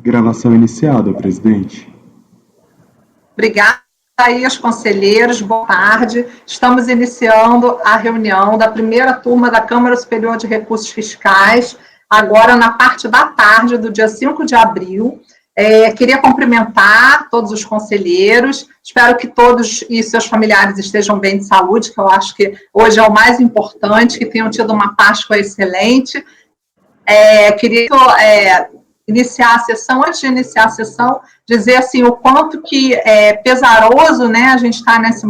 Gravação iniciada, presidente. Obrigada aí aos conselheiros, boa tarde. Estamos iniciando a reunião da primeira turma da Câmara Superior de Recursos Fiscais, agora na parte da tarde do dia 5 de abril. Queria cumprimentar todos os conselheiros, espero que todos e seus familiares estejam bem de saúde, que eu acho que hoje é o mais importante, que tenham tido uma Páscoa excelente. Queria iniciar a sessão, antes de iniciar a sessão, dizer assim, o quanto que é pesaroso, né, a gente está nesse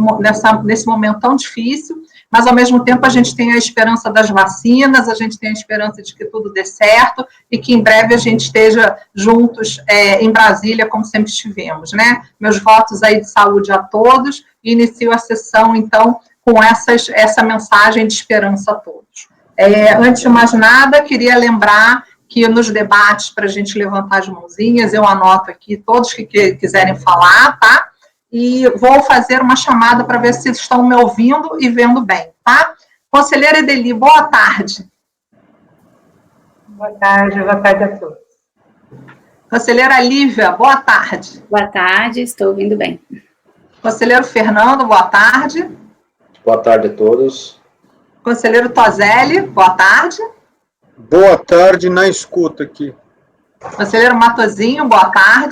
momento tão difícil, mas ao mesmo tempo a gente tem a esperança das vacinas, a gente tem a esperança de que tudo dê certo e que em breve a gente esteja juntos em Brasília, como sempre estivemos, né? Meus votos aí de saúde a todos e inicio a sessão, então, com essa mensagem de esperança a todos. Antes de mais nada, queria lembrar que nos debates, para a gente levantar as mãozinhas, eu anoto aqui todos que quiserem falar, tá? E vou fazer uma chamada para ver se estão me ouvindo e vendo bem, tá? Conselheira Edeli, boa tarde. Boa tarde a todos. Conselheira Lívia, boa tarde. Boa tarde, estou ouvindo bem. Conselheiro Fernando, boa tarde. Boa tarde a todos. Conselheiro Tozelli, boa tarde. Boa tarde, na escuta aqui. Conselheiro Matosinho, boa tarde.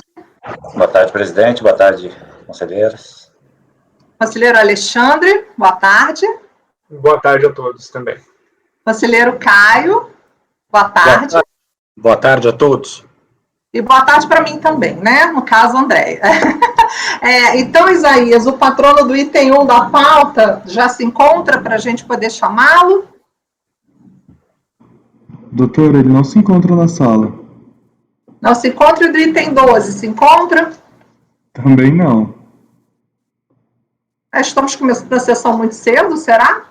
Boa tarde, presidente. Boa tarde, conselheiros. Conselheiro Alexandre, boa tarde. Boa tarde a todos também. Conselheiro Caio, boa tarde. Boa tarde a todos. E boa tarde para mim também, né? No caso, Andréia. Então, Isaías, o patrono do item 1 da pauta já se encontra para a gente poder chamá-lo? Doutor, ele não se encontra na sala. Não se encontra, e do item 12, se encontra? Também não. Estamos começando a sessão muito cedo, será?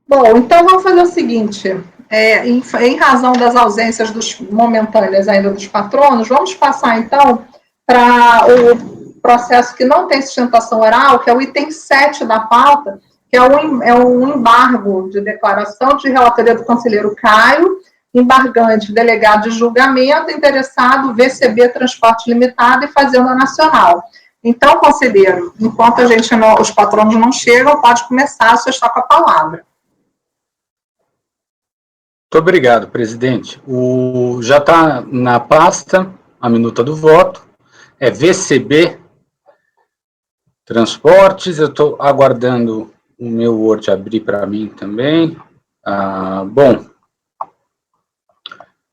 Bom, então vamos fazer o seguinte, em razão das ausências momentâneas ainda dos patronos, vamos passar então para o processo que não tem sustentação oral, que é o item 7 da pauta, que é um embargo de declaração de relatoria do conselheiro Caio, embargante, delegado de julgamento, interessado, VCB Transporte Limitado e Fazenda Nacional. Então, conselheiro, enquanto os patronos não chegam, pode começar, o senhor está com a palavra. Muito obrigado, presidente. Já está na pasta a minuta do voto, é VCB Transportes, eu estou aguardando o meu Word abrir para mim também. Bom,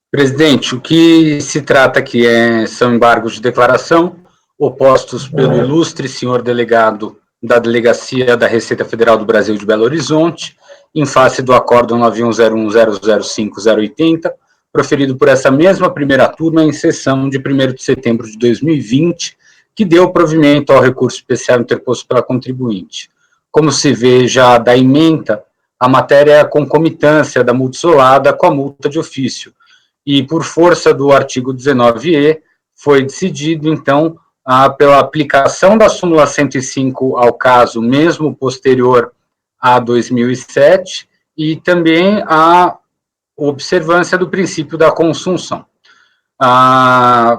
presidente, o que se trata aqui são embargos de declaração opostos pelo ilustre senhor delegado da Delegacia da Receita Federal do Brasil de Belo Horizonte, em face do Acórdão 9101005080, proferido por essa mesma primeira turma em sessão de 1º de setembro de 2020, que deu provimento ao recurso especial interposto pela contribuinte. Como se vê já da ementa, a matéria é a concomitância da multa isolada com a multa de ofício, e por força do artigo 19E, foi decidido, então, pela aplicação da súmula 105 ao caso, mesmo posterior a 2007, e também a observância do princípio da consunção.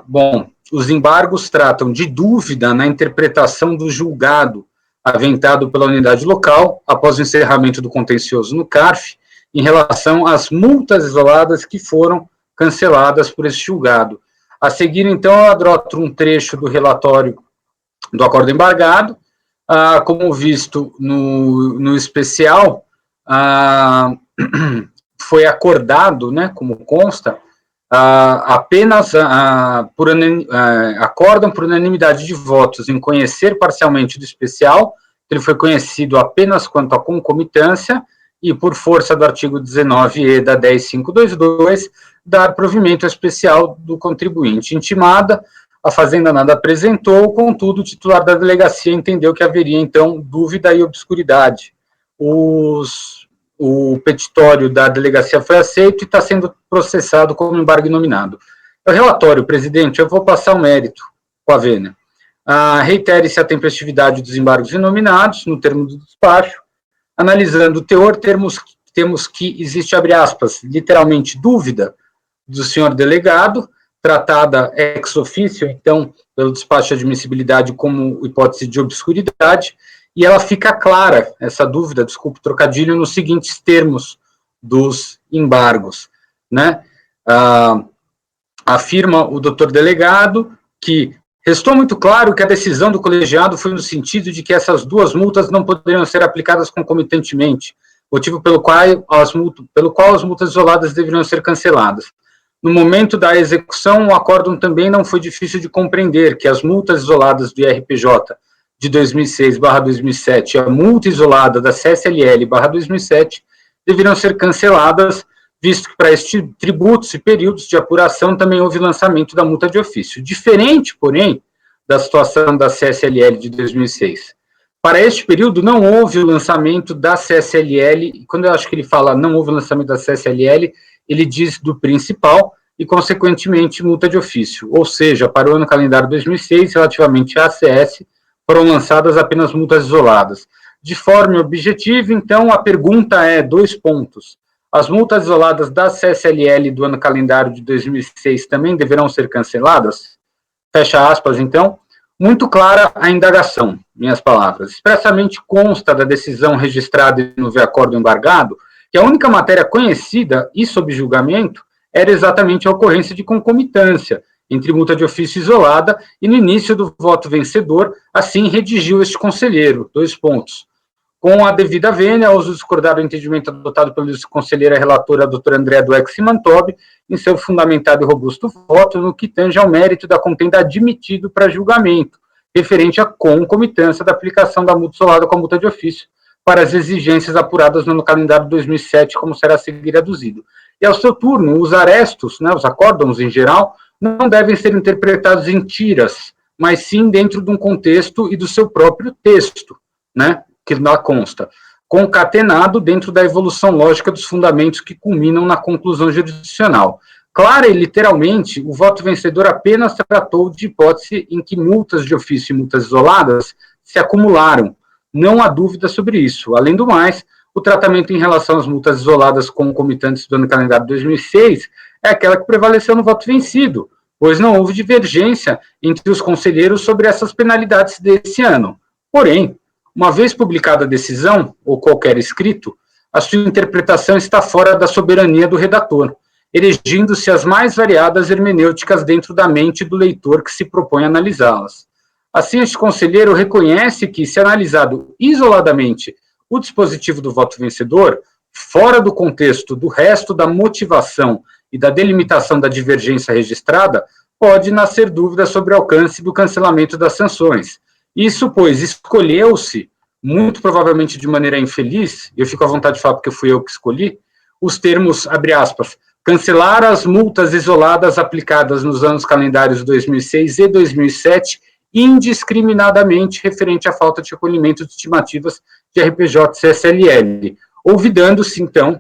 Bom, os embargos tratam de dúvida na interpretação do julgado aventado pela unidade local, após o encerramento do contencioso no CARF, em relação às multas isoladas que foram canceladas por esse julgado. A seguir, então, eu adoto um trecho do relatório do acordo embargado. Como visto no especial, foi acordado, né, como consta, apenas acordam por unanimidade de votos em conhecer parcialmente do especial, ele foi conhecido apenas quanto à concomitância, e por força do artigo 19E da 10522, dar provimento especial do contribuinte. Intimada, a Fazenda nada apresentou, contudo, o titular da delegacia entendeu que haveria, então, dúvida e obscuridade. O petitório da delegacia foi aceito e está sendo processado como embargo inominado. O relatório, presidente, eu vou passar o mérito com a Vênia. Reitere-se a tempestividade dos embargos inominados, no termo do despacho. Analisando o teor, temos que existe, abre aspas, literalmente, dúvida do senhor delegado, tratada ex officio, então, pelo despacho de admissibilidade como hipótese de obscuridade, e ela fica clara, essa dúvida, desculpe o trocadilho, nos seguintes termos dos embargos, né? Afirma o doutor delegado que restou muito claro que a decisão do colegiado foi no sentido de que essas duas multas não poderiam ser aplicadas concomitantemente, motivo pelo qual as multas isoladas deveriam ser canceladas. No momento da execução, o acórdão também não foi difícil de compreender que as multas isoladas do IRPJ de 2006/2007 e a multa isolada da CSLL/2007 deveriam ser canceladas, visto que para estes tributos e períodos de apuração também houve lançamento da multa de ofício. Diferente, porém, da situação da CSLL de 2006. Para este período, não houve o lançamento da CSLL, e quando eu acho que ele fala não houve o lançamento da CSLL, ele diz do principal e, consequentemente, multa de ofício. Ou seja, para o ano calendário 2006, relativamente à ACS, foram lançadas apenas multas isoladas. De forma objetiva, então, a pergunta é 2 pontos. As multas isoladas da CSLL do ano calendário de 2006 também deverão ser canceladas? Fecha aspas, então. Muito clara a indagação, minhas palavras. Expressamente consta da decisão registrada no acórdão embargado que a única matéria conhecida e sob julgamento era exatamente a ocorrência de concomitância entre multa de ofício isolada e, no início do voto vencedor, assim redigiu este conselheiro. 2 pontos. Com a devida vênia, ao discordar do entendimento adotado pela conselheira relatora, a doutora Andréa Dweck Simantobi, em seu fundamentado e robusto voto, no que tange ao mérito da contenda admitido para julgamento, referente à concomitância da aplicação da multa isolada com a multa de ofício, para as exigências apuradas no calendário 2007, como será a seguir aduzido. E, ao seu turno, os arestos, né, os acórdãos em geral, não devem ser interpretados em tiras, mas sim dentro de um contexto e do seu próprio texto, né, que lá consta, concatenado dentro da evolução lógica dos fundamentos que culminam na conclusão jurisdicional. Clara e literalmente, o voto vencedor apenas tratou de hipótese em que multas de ofício e multas isoladas se acumularam. Não há dúvida sobre isso. Além do mais, o tratamento em relação às multas isoladas concomitantes do ano calendário 2006 é aquela que prevaleceu no voto vencido, pois não houve divergência entre os conselheiros sobre essas penalidades desse ano. Porém, uma vez publicada a decisão, ou qualquer escrito, a sua interpretação está fora da soberania do redator, erigindo-se as mais variadas hermenêuticas dentro da mente do leitor que se propõe a analisá-las. Assim, este conselheiro reconhece que, se analisado isoladamente o dispositivo do voto vencedor, fora do contexto do resto da motivação e da delimitação da divergência registrada, pode nascer dúvida sobre o alcance do cancelamento das sanções. Isso, pois, escolheu-se, muito provavelmente de maneira infeliz, eu fico à vontade de falar porque fui eu que escolhi, os termos, abre aspas, cancelar as multas isoladas aplicadas nos anos calendários 2006 e 2007, indiscriminadamente referente à falta de recolhimento de estimativas de RPJ CSLL, olvidando-se, então,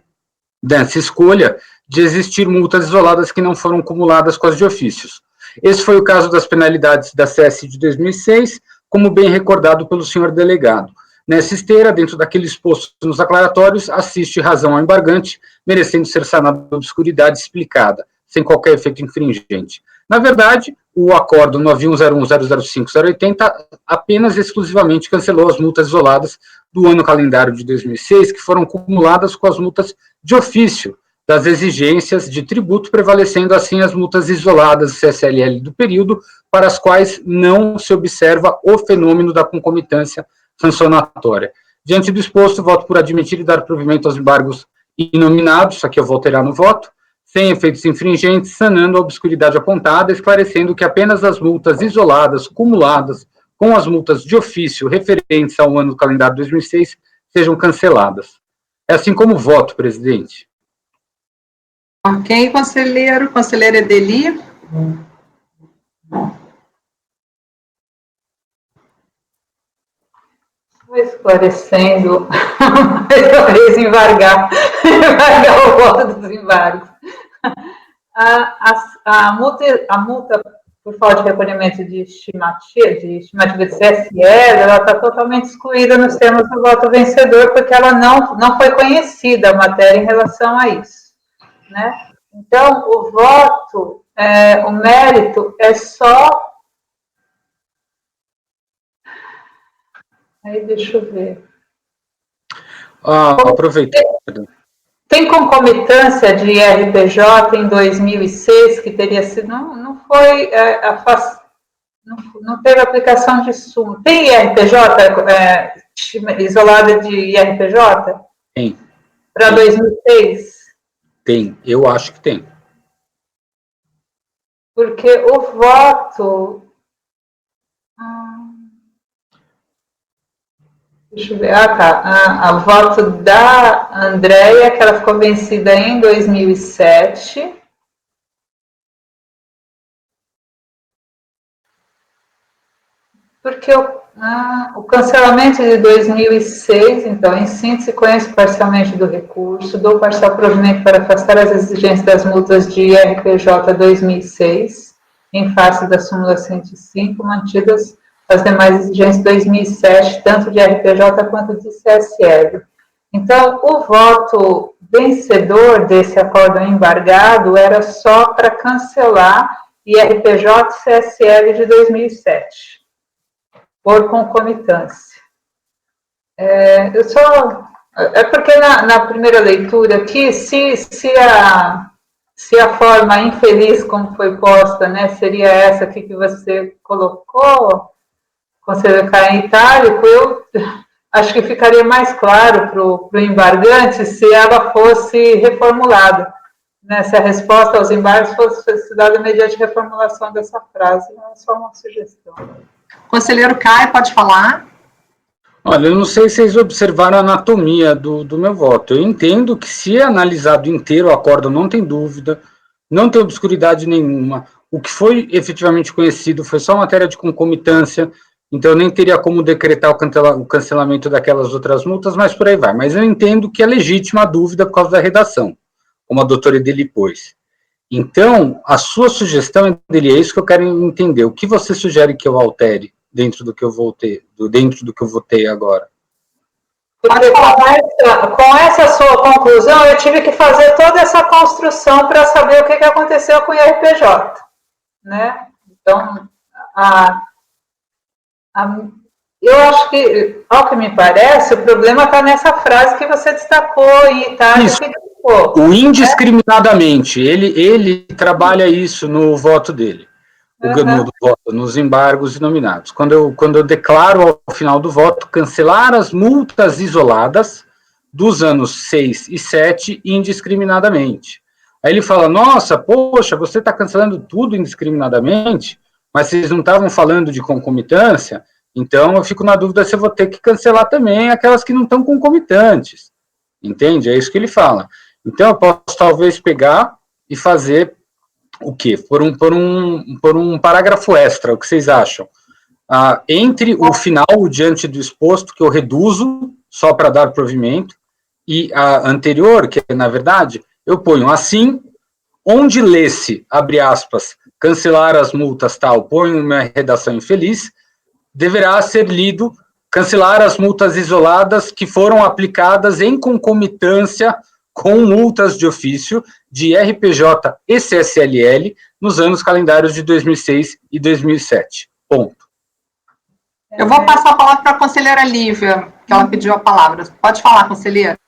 dessa escolha de existir multas isoladas que não foram cumuladas com as de ofícios. Esse foi o caso das penalidades da CS de 2006, como bem recordado pelo senhor delegado. Nessa esteira, dentro daquele exposto nos aclaratórios, assiste razão ao embargante, merecendo ser sanada a obscuridade explicada, sem qualquer efeito infringente. Na verdade, o acórdão 9101005080 apenas exclusivamente cancelou as multas isoladas do ano calendário de 2006, que foram cumuladas com as multas de ofício das exigências de tributo, prevalecendo assim as multas isoladas CSLL do período, para as quais não se observa o fenômeno da concomitância sancionatória. Diante do exposto, voto por admitir e dar provimento aos embargos inominados, aqui eu vou alterar no voto, sem efeitos infringentes, sanando a obscuridade apontada, esclarecendo que apenas as multas isoladas, cumuladas com as multas de ofício referentes ao ano do calendário 2006, sejam canceladas. É assim como voto, presidente. Ok, conselheiro. Conselheira Edeli. Estou esclarecendo, mais uma vez, embargar o voto dos embargos. A multa por falta de recolhimento de estimativa de CSL, ela está totalmente excluída nos termos do voto vencedor, porque ela não foi conhecida a matéria em relação a isso, né? Então, o voto o mérito é só... Aí, deixa eu ver. Aproveitando. Tem concomitância de IRPJ em 2006, que teria sido... Não foi... não teve aplicação de súmula. Tem IRPJ, isolada de IRPJ? Tem. Para 2006? Tem, eu acho que tem. Porque o voto... Deixa eu ver. Tá. O voto da Andréia, que ela ficou vencida em 2007. Porque o cancelamento de 2006, então, em síntese, conheço parcialmente do recurso, dou parcial provimento para afastar as exigências das multas de IRPJ 2006, em face da súmula 105, mantidas as demais exigências de 2007, tanto de RPJ quanto de CSL. Então, o voto vencedor desse acórdão embargado era só para cancelar IRPJ e CSL de 2007, por concomitância. É porque na primeira leitura aqui, se a forma infeliz como foi posta, né, seria essa aqui que você colocou, conselheiro Caio Itálico, eu acho que ficaria mais claro para o embargante se ela fosse reformulada, né, se a resposta aos embargos fosse dada mediante reformulação dessa frase. É só uma sugestão. Conselheiro Caio, pode falar? Olha, eu não sei se vocês observaram a anatomia do meu voto. Eu entendo que, se é analisado inteiro o acórdão, não tem dúvida, não tem obscuridade nenhuma. O que foi efetivamente conhecido foi só matéria de concomitância, então eu nem teria como decretar o cancelamento daquelas outras multas, mas por aí vai. Mas eu entendo que é legítima a dúvida por causa da redação, como a doutora Edeli pôs. Então, a sua sugestão, Edeli, é isso que eu quero entender. O que você sugere que eu altere dentro do que eu votei agora? Porque com essa sua conclusão, eu tive que fazer toda essa construção para saber o que aconteceu com o IRPJ, né? Então, eu acho que, ao que me parece, o problema está nessa frase que você destacou em Itália. O indiscriminadamente, ele trabalha isso no voto dele, nos embargos nominados. Quando eu declaro ao final do voto cancelar as multas isoladas dos anos 6 e 7 indiscriminadamente. Aí ele fala, nossa, poxa, você está cancelando tudo indiscriminadamente, mas vocês não estavam falando de concomitância, então eu fico na dúvida se eu vou ter que cancelar também aquelas que não estão concomitantes. Entende? É isso que ele fala. Então, eu posso talvez pegar e fazer o quê? Por um parágrafo extra, o que vocês acham? Entre o final, diante do exposto, que eu reduzo só para dar provimento, e a anterior, que na verdade, eu ponho assim, onde lê-se, abre aspas, cancelar as multas tal, ponho uma redação infeliz, deverá ser lido cancelar as multas isoladas que foram aplicadas em concomitância com multas de ofício de RPJ e CSLL nos anos calendários de 2006 e 2007. Ponto. Eu vou passar a palavra para a conselheira Lívia, que ela pediu a palavra. Pode falar, conselheira.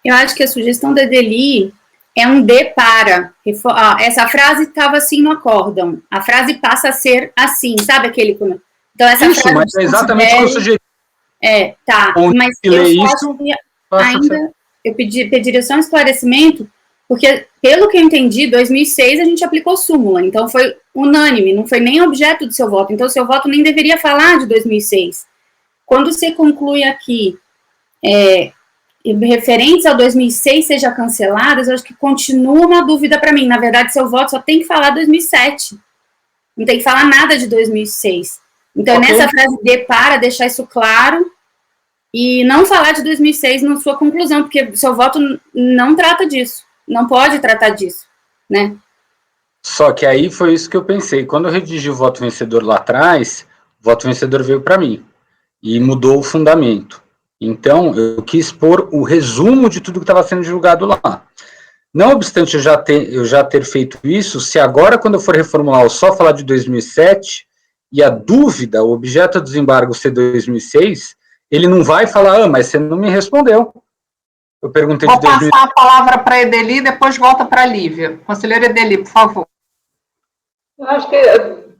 Eu acho que a sugestão da Edeli é um D para. Essa frase estava assim no acórdão. A frase passa a ser assim, sabe aquele... Então, essa isso, frase mas é exatamente o que eu sugeri. Tá. Mas eu acho que ainda... Eu pediria só um esclarecimento, porque, pelo que eu entendi, 2006 a gente aplicou súmula, então foi unânime, não foi nem objeto do seu voto, então o seu voto nem deveria falar de 2006. Quando você conclui aqui, referentes ao 2006 seja canceladas, eu acho que continua uma dúvida para mim. Na verdade, seu voto só tem que falar 2007, não tem que falar nada de 2006. Então, okay, nessa frase de para deixar isso claro, e não falar de 2006 na sua conclusão, porque seu voto não trata disso, não pode tratar disso, né? Só que aí foi isso que eu pensei. Quando eu redigi o voto vencedor lá atrás, o voto vencedor veio para mim, e mudou o fundamento. Então, eu quis pôr o resumo de tudo que estava sendo julgado lá. Não obstante eu já ter feito isso, se agora, quando eu for reformular, eu só falar de 2007, e a dúvida, o objeto do desembargo ser 2006, ele não vai falar, mas você não me respondeu. Eu perguntei Vou de 2006. passar a palavra para a Edeli, depois volta para a Lívia. Conselheira Edeli, por favor. Eu acho que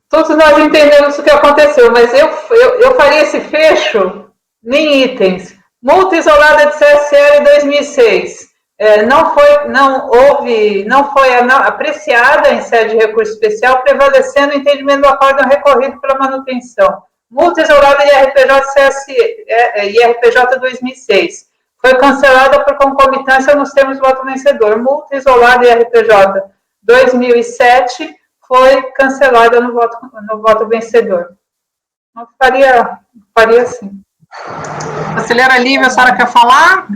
todos nós entendemos o que aconteceu, mas eu faria esse fecho em itens. Multa isolada de CSL 2006. Não foi apreciada em sede de recurso especial, prevalecendo o entendimento do acórdão recorrido pela manutenção. Multa isolada de IRPJ 2006. Foi cancelada por concomitância nos termos do voto vencedor. Multa isolada de IRPJ 2007 foi cancelada no voto vencedor. Eu faria assim. Conselheira Lívia, a senhora quer falar?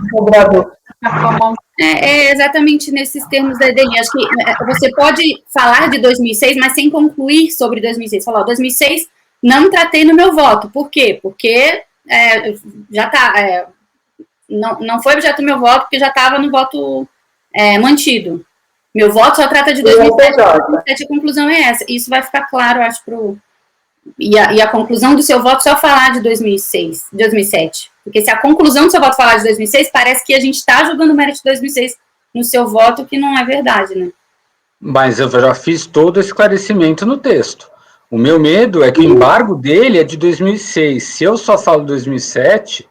É exatamente nesses termos da EDI. Acho que você pode falar de 2006, mas sem concluir sobre 2006. Falar, 2006 não tratei no meu voto. Por quê? Porque já está... não foi objeto do meu voto, porque já estava no voto mantido. Meu voto só trata de 2007, 2007, a conclusão é essa. Isso vai ficar claro, eu acho, e a conclusão do seu voto só falar de 2006, 2007. Porque se a conclusão do seu voto falar de 2006, parece que a gente está jogando o mérito de 2006 no seu voto, que não é verdade, né? Mas eu já fiz todo esse esclarecimento no texto. O meu medo é que o embargo dele é de 2006. Se eu só falo 2007,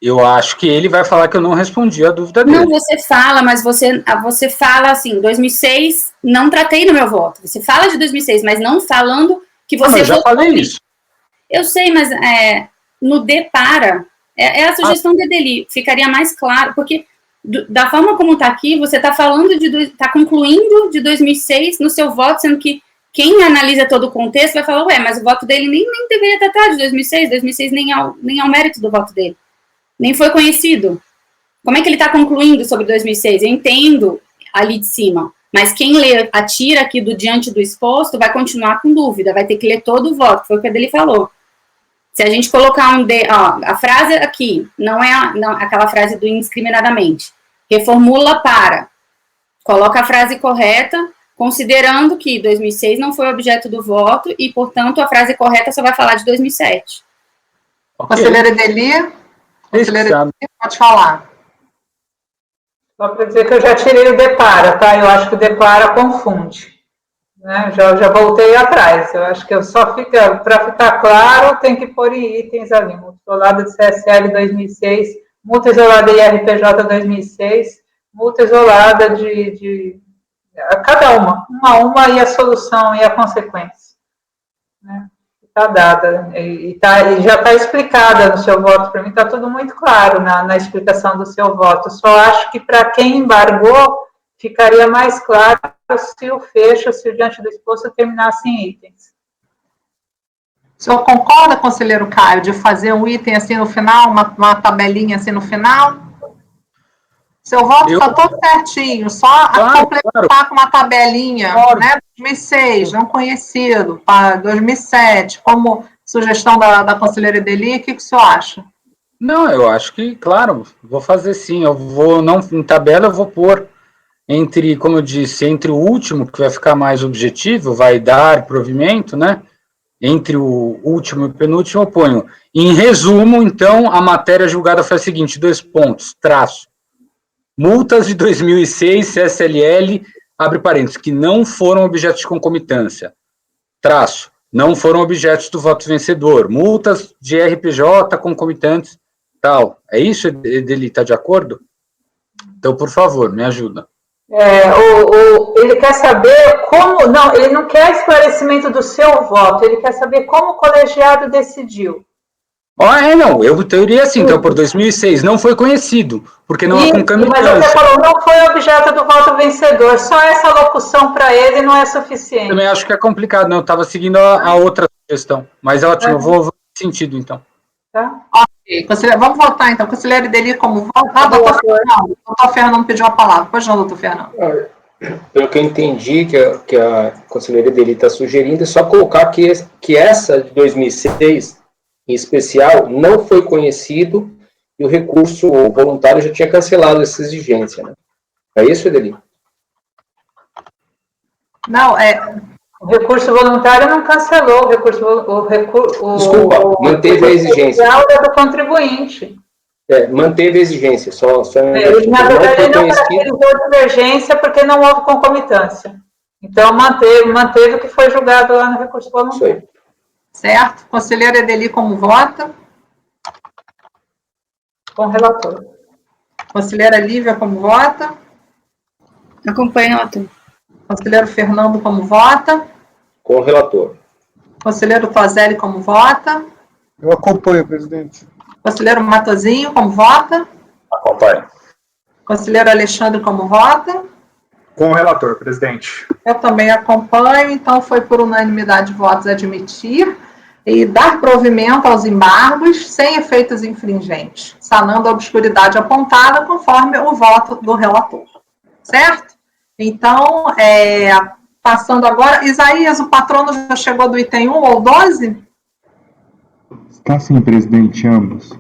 eu acho que ele vai falar que eu não respondi a dúvida dele. Não, você fala, mas você fala assim, 2006, não tratei no meu voto. Você fala de 2006, mas não falando que você... eu já falei isso. Eu sei, mas no depara, a sugestão dele, ficaria mais claro, porque da forma como está aqui, você está falando está concluindo de 2006 no seu voto, sendo que quem analisa todo o contexto vai falar, mas o voto dele nem deveria tratar de 2006 nem ao mérito do voto dele. Nem foi conhecido. Como é que ele está concluindo sobre 2006? Eu entendo ali de cima, mas quem lê, atira aqui diante do exposto, vai continuar com dúvida, vai ter que ler todo o voto, foi o que ele falou. Se a gente colocar a frase aqui, não é aquela frase do indiscriminadamente, reformula para, coloca a frase correta, considerando que 2006 não foi objeto do voto e, portanto, a frase correta só vai falar de 2007. Okay. Conselheira Edeli, pode falar. Só para dizer que eu já tirei o depara, tá? Eu acho que o depara confunde. Né? Já voltei atrás. Eu acho que para ficar claro, tem que pôr em itens ali. Multa isolada de CSL 2006, multa isolada de IRPJ 2006, multa isolada de cada uma e a solução e a consequência. Né? Está dada, e já está explicada no seu voto, para mim está tudo muito claro na explicação do seu voto, só acho que para quem embargou, ficaria mais claro se o fecho, se o diante do exposto terminasse em itens. O senhor concorda, conselheiro Caio, de fazer um item assim no final, uma tabelinha assim no final? Seu voto está todo certinho, só complementar com uma tabelinha, né? 2006, não conhecido, para 2007, como sugestão da conselheira Edeli, o que o senhor acha? Não, eu acho que, claro, vou fazer sim, em tabela eu vou pôr como eu disse, entre o último, que vai ficar mais objetivo, vai dar provimento, né? Entre o último e o penúltimo eu ponho. Em resumo, então, a matéria julgada foi a seguinte, 2 pontos, traço. Multas de 2006, CSLL, abre parênteses, que não foram objetos de concomitância. Traço, não foram objetos do voto vencedor. Multas de RPJ, concomitantes, tal. É isso, ele está de acordo? Então, por favor, me ajuda. Ele quer saber como... Não, ele não quer esclarecimento do seu voto, ele quer saber como o colegiado decidiu. Não, eu teria assim, então, por 2006, não foi conhecido, porque não há concomitância. Mas você falou, não foi objeto do voto vencedor, só essa locução para ele não é suficiente. Também acho que é complicado, não, eu estava seguindo a outra sugestão, mas é ótimo, eu vou nesse sentido, então. Tá? Ok, vamos votar, então, conselheiro Edeli como voto. Doutor Fernando pediu a palavra, pois não, doutor Fernando. Pelo que eu entendi que a conselheira Edeli está sugerindo, é só colocar que essa de 2006, em especial, não foi conhecido e o recurso voluntário já tinha cancelado essa exigência. Né? É isso, Edeli? Não, O recurso voluntário não cancelou, o recurso Desculpa, manteve a exigência. É do contribuinte. Manteve a exigência, só Ele, na verdade, ele não conhecido. caracterizou divergência porque não houve concomitância. Então, manteve o que foi julgado lá no recurso Isso voluntário. aí. certo? Conselheira Edeli, como vota? Com o relator. Conselheira Lívia, como vota? Acompanho, relator. Conselheiro Fernando, como vota? Com o relator. Conselheiro Tozelli, como vota? Eu acompanho, presidente. Conselheiro Matosinho, como vota? Acompanho. Conselheiro Alexandre, como vota? Com o relator, presidente. Eu também acompanho, então foi por unanimidade de votos admitir e dar provimento aos embargos sem efeitos infringentes, sanando a obscuridade apontada conforme o voto do relator. Certo? Então, passando agora, Isaías, o patrono já chegou do item 1 ou 12? Está sim, presidente, ambos.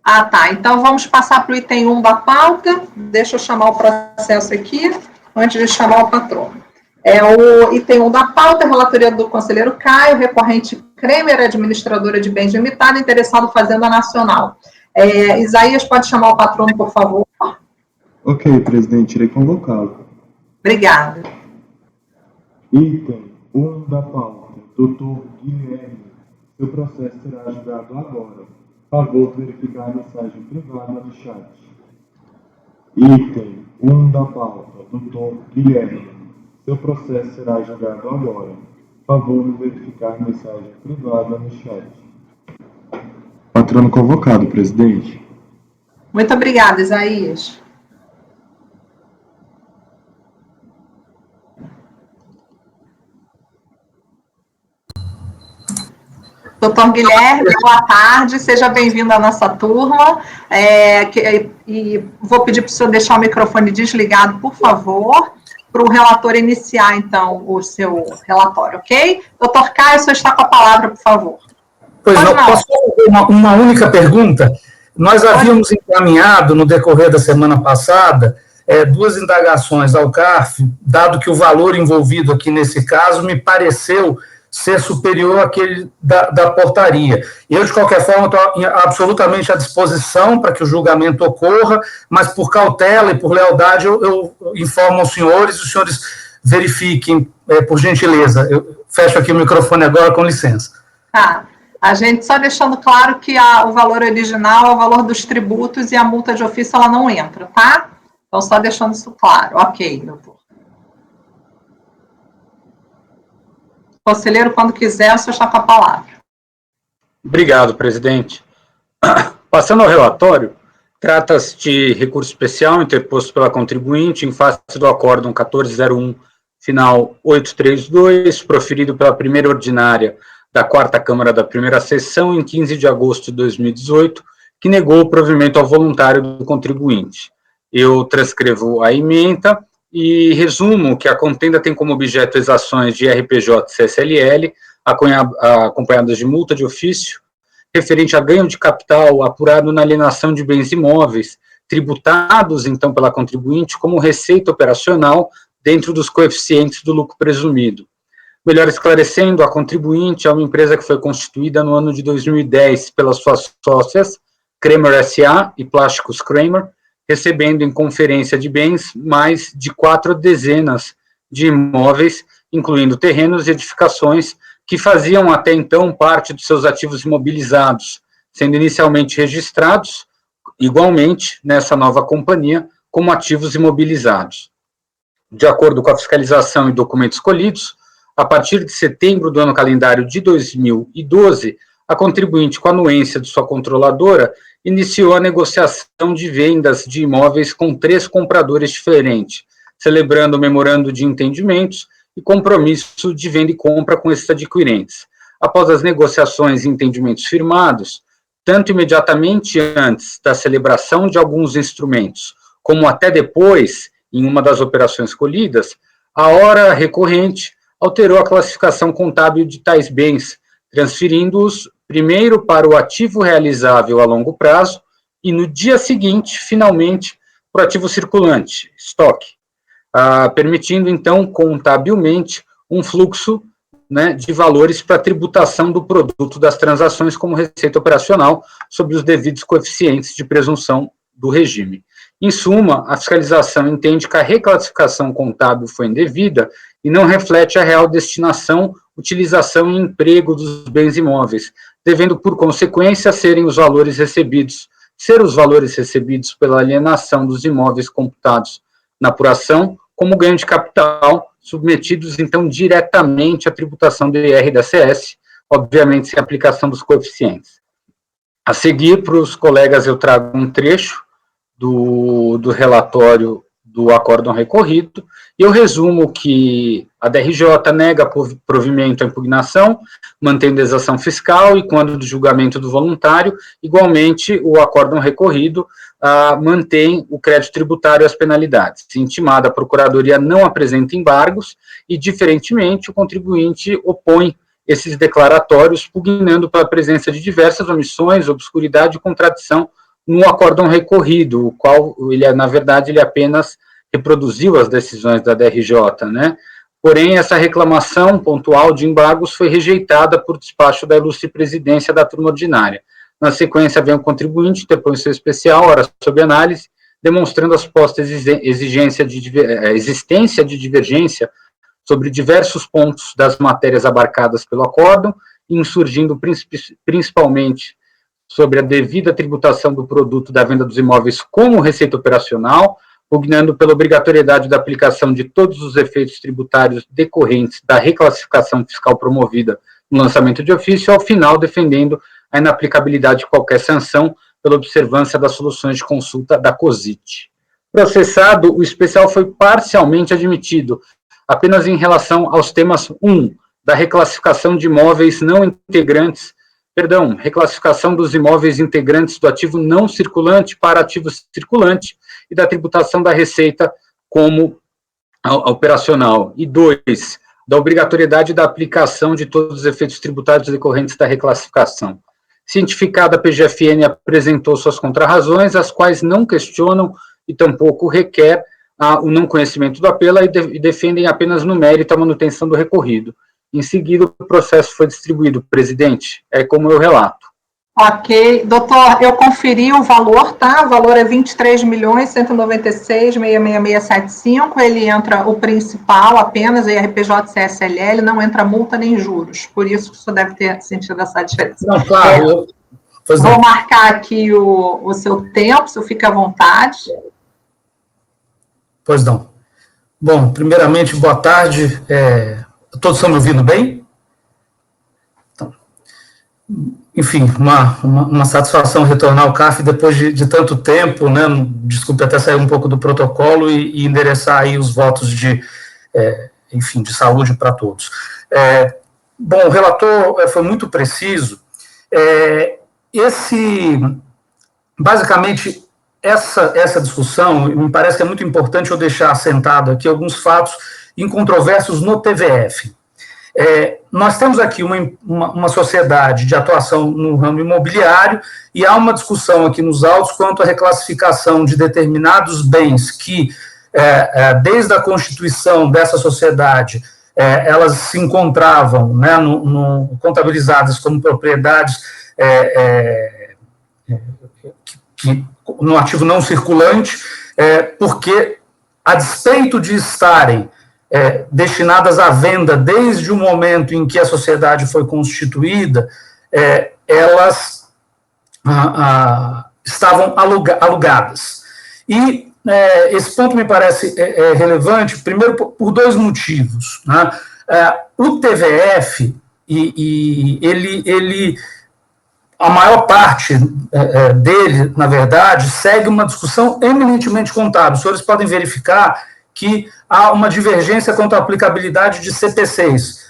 Ah, tá. Então, vamos passar para o item 1 da pauta. Deixa eu chamar o processo aqui, antes de chamar o patrono. O item 1 da pauta, relatoria do conselheiro Caio, recorrente Kremer, administradora de bens limitada, interessado Fazenda Nacional. Isaías, pode chamar o patrono, por favor? Ok, presidente, irei convocá-lo. Obrigada. Item 1 da pauta, doutor Guilherme. Seu processo será julgado agora. Favor verificar a mensagem privada do chat. Item 1 da pauta, doutor Guilherme. Seu processo será julgado agora. Favor verificar a mensagem privada no chat. Patrono convocado, presidente. Muito obrigada, Isaías. Doutor Guilherme, boa tarde, seja bem-vindo à nossa turma. E vou pedir para o senhor deixar o microfone desligado, por favor, para o relator iniciar, então, o seu relatório, ok? Doutor Caio, o senhor está com a palavra, por favor. Pois não, posso fazer uma única pergunta? Nós havíamos encaminhado, no decorrer da semana passada, 2 indagações ao CARF, dado que o valor envolvido aqui nesse caso me pareceu ser superior àquele da portaria. Eu, de qualquer forma, estou absolutamente à disposição para que o julgamento ocorra, mas por cautela e por lealdade eu informo aos senhores, os senhores verifiquem, por gentileza. Eu fecho aqui o microfone agora, com licença. Tá. A gente só deixando claro que o valor original é o valor dos tributos e a multa de ofício ela não entra, tá? Então, só deixando isso claro. Ok, doutor. Conselheiro, quando quiser, o senhor está com a palavra. Obrigado, presidente. Passando ao relatório, trata-se de recurso especial interposto pela contribuinte em face do acórdão 1401, final 832, proferido pela primeira ordinária da 4ª Câmara da primeira sessão, em 15 de agosto de 2018, que negou o provimento ao voluntário do contribuinte. Eu transcrevo a ementa e resumo que a contenda tem como objeto as ações de RPJ e CSLL, acompanhadas de multa de ofício, referente a ganho de capital apurado na alienação de bens imóveis, tributados, então, pela contribuinte como receita operacional dentro dos coeficientes do lucro presumido. Melhor esclarecendo, a contribuinte é uma empresa que foi constituída no ano de 2010 pelas suas sócias, Kremer S.A. e Plásticos Kremer, recebendo em conferência de bens mais de 4 dezenas de imóveis, incluindo terrenos e edificações, que faziam até então parte dos seus ativos imobilizados, sendo inicialmente registrados, igualmente, nessa nova companhia, como ativos imobilizados. De acordo com a fiscalização e documentos colhidos, a partir de setembro do ano calendário de 2012, a contribuinte, com a anuência de sua controladora, iniciou a negociação de vendas de imóveis com 3 compradores diferentes, celebrando o memorando de entendimentos e compromisso de venda e compra com esses adquirentes. Após as negociações e entendimentos firmados, tanto imediatamente antes da celebração de alguns instrumentos, como até depois, em uma das operações colhidas, a hora recorrente alterou a classificação contábil de tais bens, transferindo-os primeiro para o ativo realizável a longo prazo e, no dia seguinte, finalmente, por ativo circulante, estoque, permitindo, então, contabilmente, um fluxo, né, de valores para tributação do produto das transações como receita operacional sobre os devidos coeficientes de presunção do regime. Em suma, a fiscalização entende que a reclassificação contábil foi indevida e não reflete a real destinação, utilização e emprego dos bens imóveis, devendo, por consequência, ser os valores recebidos pela alienação dos imóveis computados na apuração como ganho de capital, submetidos, então, diretamente à tributação do IR e da CS, obviamente, sem aplicação dos coeficientes. A seguir, para os colegas, eu trago um trecho do relatório do acórdão recorrido, e eu resumo que a DRJ nega provimento à impugnação, mantendo a exação fiscal, e quando do julgamento do voluntário, igualmente, o acórdão recorrido mantém o crédito tributário e as penalidades. Se intimada, a Procuradoria não apresenta embargos, e, diferentemente, o contribuinte opõe esses declaratórios, pugnando pela presença de diversas omissões, obscuridade e contradição no acórdão recorrido, o qual, na verdade, ele apenas reproduziu as decisões da DRJ, né? Porém, essa reclamação pontual de embargos foi rejeitada por despacho da ilustre presidência da turma ordinária. Na sequência, vem o contribuinte, interpõe-se especial, ora sob análise, demonstrando a suposta existência de divergência sobre diversos pontos das matérias abarcadas pelo acórdão, insurgindo principalmente sobre a devida tributação do produto da venda dos imóveis como receita operacional, pugnando pela obrigatoriedade da aplicação de todos os efeitos tributários decorrentes da reclassificação fiscal promovida no lançamento de ofício, ao final defendendo a inaplicabilidade de qualquer sanção pela observância das soluções de consulta da COSIT. Processado, o especial foi parcialmente admitido, apenas em relação aos temas 1, da reclassificação de imóveis não integrantes, reclassificação dos imóveis integrantes do ativo não circulante para ativo circulante e da tributação da receita como operacional. E 2, da obrigatoriedade da aplicação de todos os efeitos tributários decorrentes da reclassificação. Cientificada, a PGFN apresentou suas contrarrazões, as quais não questionam e tampouco requer o não conhecimento do apelo e defendem apenas no mérito a manutenção do recorrido. Em seguida, o processo foi distribuído. Presidente, é como eu relato. Ok. Doutor, eu conferi o valor, tá? O valor é 23.196.66675. Ele entra o principal apenas, IRPJ, CSLL, não entra multa nem juros. Por isso que o senhor deve ter sentido essa diferença. Não, claro. Vou marcar aqui o seu tempo, se eu fica à vontade. Pois não. Bom, primeiramente, boa tarde. Todos estão me ouvindo bem? Então, enfim, uma satisfação retornar ao CAF depois de tanto tempo, né? Desculpe até sair um pouco do protocolo e endereçar aí os votos de saúde para todos. Bom, o relator foi muito preciso. Basicamente, essa discussão, me parece que é muito importante eu deixar assentado aqui alguns fatos incontroversos no TVF. Nós temos aqui uma sociedade de atuação no ramo imobiliário e há uma discussão aqui nos autos quanto à reclassificação de determinados bens que, desde a constituição dessa sociedade, elas se encontravam, né, contabilizadas como propriedades no ativo não circulante, porque, a despeito de estarem destinadas à venda desde o momento em que a sociedade foi constituída, elas estavam alugadas. E esse ponto me parece relevante, primeiro, por dois motivos, né? O TVF, a maior parte dele, na verdade, segue uma discussão eminentemente contábil. Os senhores podem verificar que há uma divergência quanto à aplicabilidade de CPCs.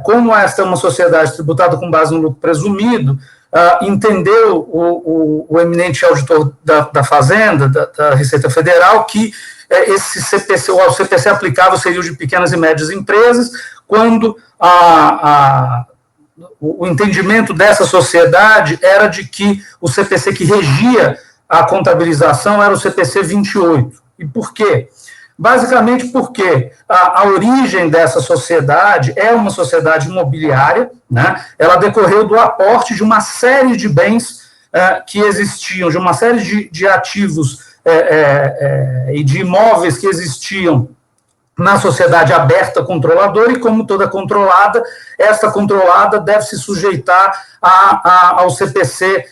Como esta é uma sociedade tributada com base no lucro presumido, entendeu o eminente auditor da Fazenda, da Receita Federal, que esse CPC, o CPC aplicável seria o de pequenas e médias empresas, quando o entendimento dessa sociedade era de que o CPC que regia a contabilização era o CPC 28. E por quê? Basicamente porque a origem dessa sociedade é uma sociedade imobiliária, né? Ela decorreu do aporte de uma série de bens que existiam, de uma série de ativos e de imóveis que existiam na sociedade aberta controladora, e como toda controlada, esta controlada deve se sujeitar ao CPC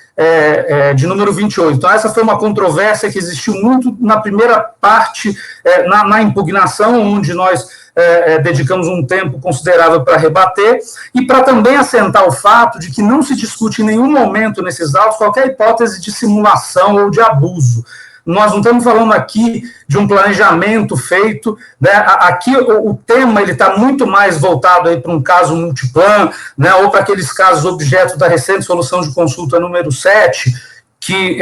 de número 28. Então, essa foi uma controvérsia que existiu muito na primeira parte, na impugnação, onde nós dedicamos um tempo considerável para rebater, e para também assentar o fato de que não se discute em nenhum momento nesses autos qualquer hipótese de simulação ou de abuso. Nós não estamos falando aqui de um planejamento feito, né? Aqui o tema está muito mais voltado para um caso multiplan, né? Ou para aqueles casos objeto da recente solução de consulta número 7, que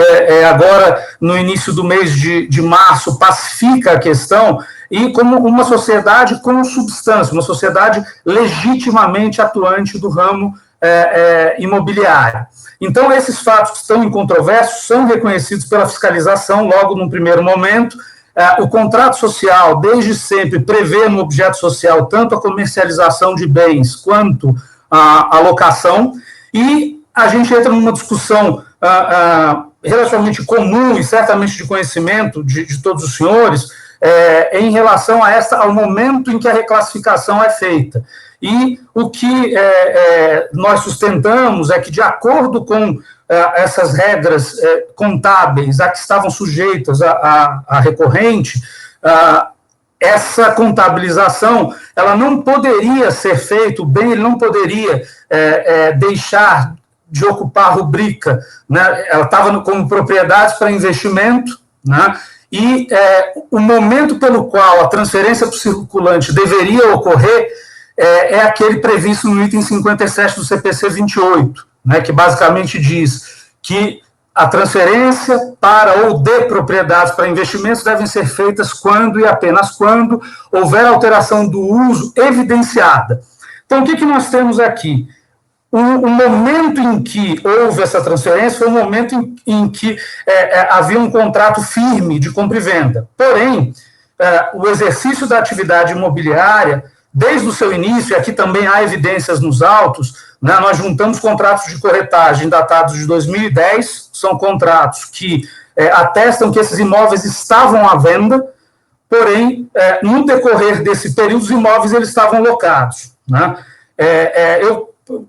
agora, no início do mês de março, pacifica a questão, e como uma sociedade com substância, uma sociedade legitimamente atuante do ramo imobiliário. Então, esses fatos que estão em controvérsia são reconhecidos pela fiscalização logo no primeiro momento. O contrato social, desde sempre, prevê no objeto social tanto a comercialização de bens quanto a locação, e a gente entra numa discussão relativamente comum e certamente de conhecimento de todos os senhores, em relação ao momento em que a reclassificação é feita. E o que nós sustentamos é que, de acordo com essas regras contábeis a que estavam sujeitas a recorrente, essa contabilização ela não poderia ser feita, o bem ele não poderia deixar de ocupar a rubrica, né? Ela estava como propriedades para investimento, né? E o momento pelo qual a transferência para o circulante deveria ocorrer é aquele previsto no item 57 do CPC 28, né, que basicamente diz que a transferência para ou de propriedades para investimentos devem ser feitas quando e apenas quando houver alteração do uso evidenciada. Então, o que nós temos aqui? O momento em que houve essa transferência foi o momento em que havia um contrato firme de compra e venda. Porém, o exercício da atividade imobiliária, desde o seu início, e aqui também há evidências nos autos, né, nós juntamos contratos de corretagem datados de 2010, são contratos que atestam que esses imóveis estavam à venda, porém, no decorrer desse período, os imóveis eles estavam locados. Né?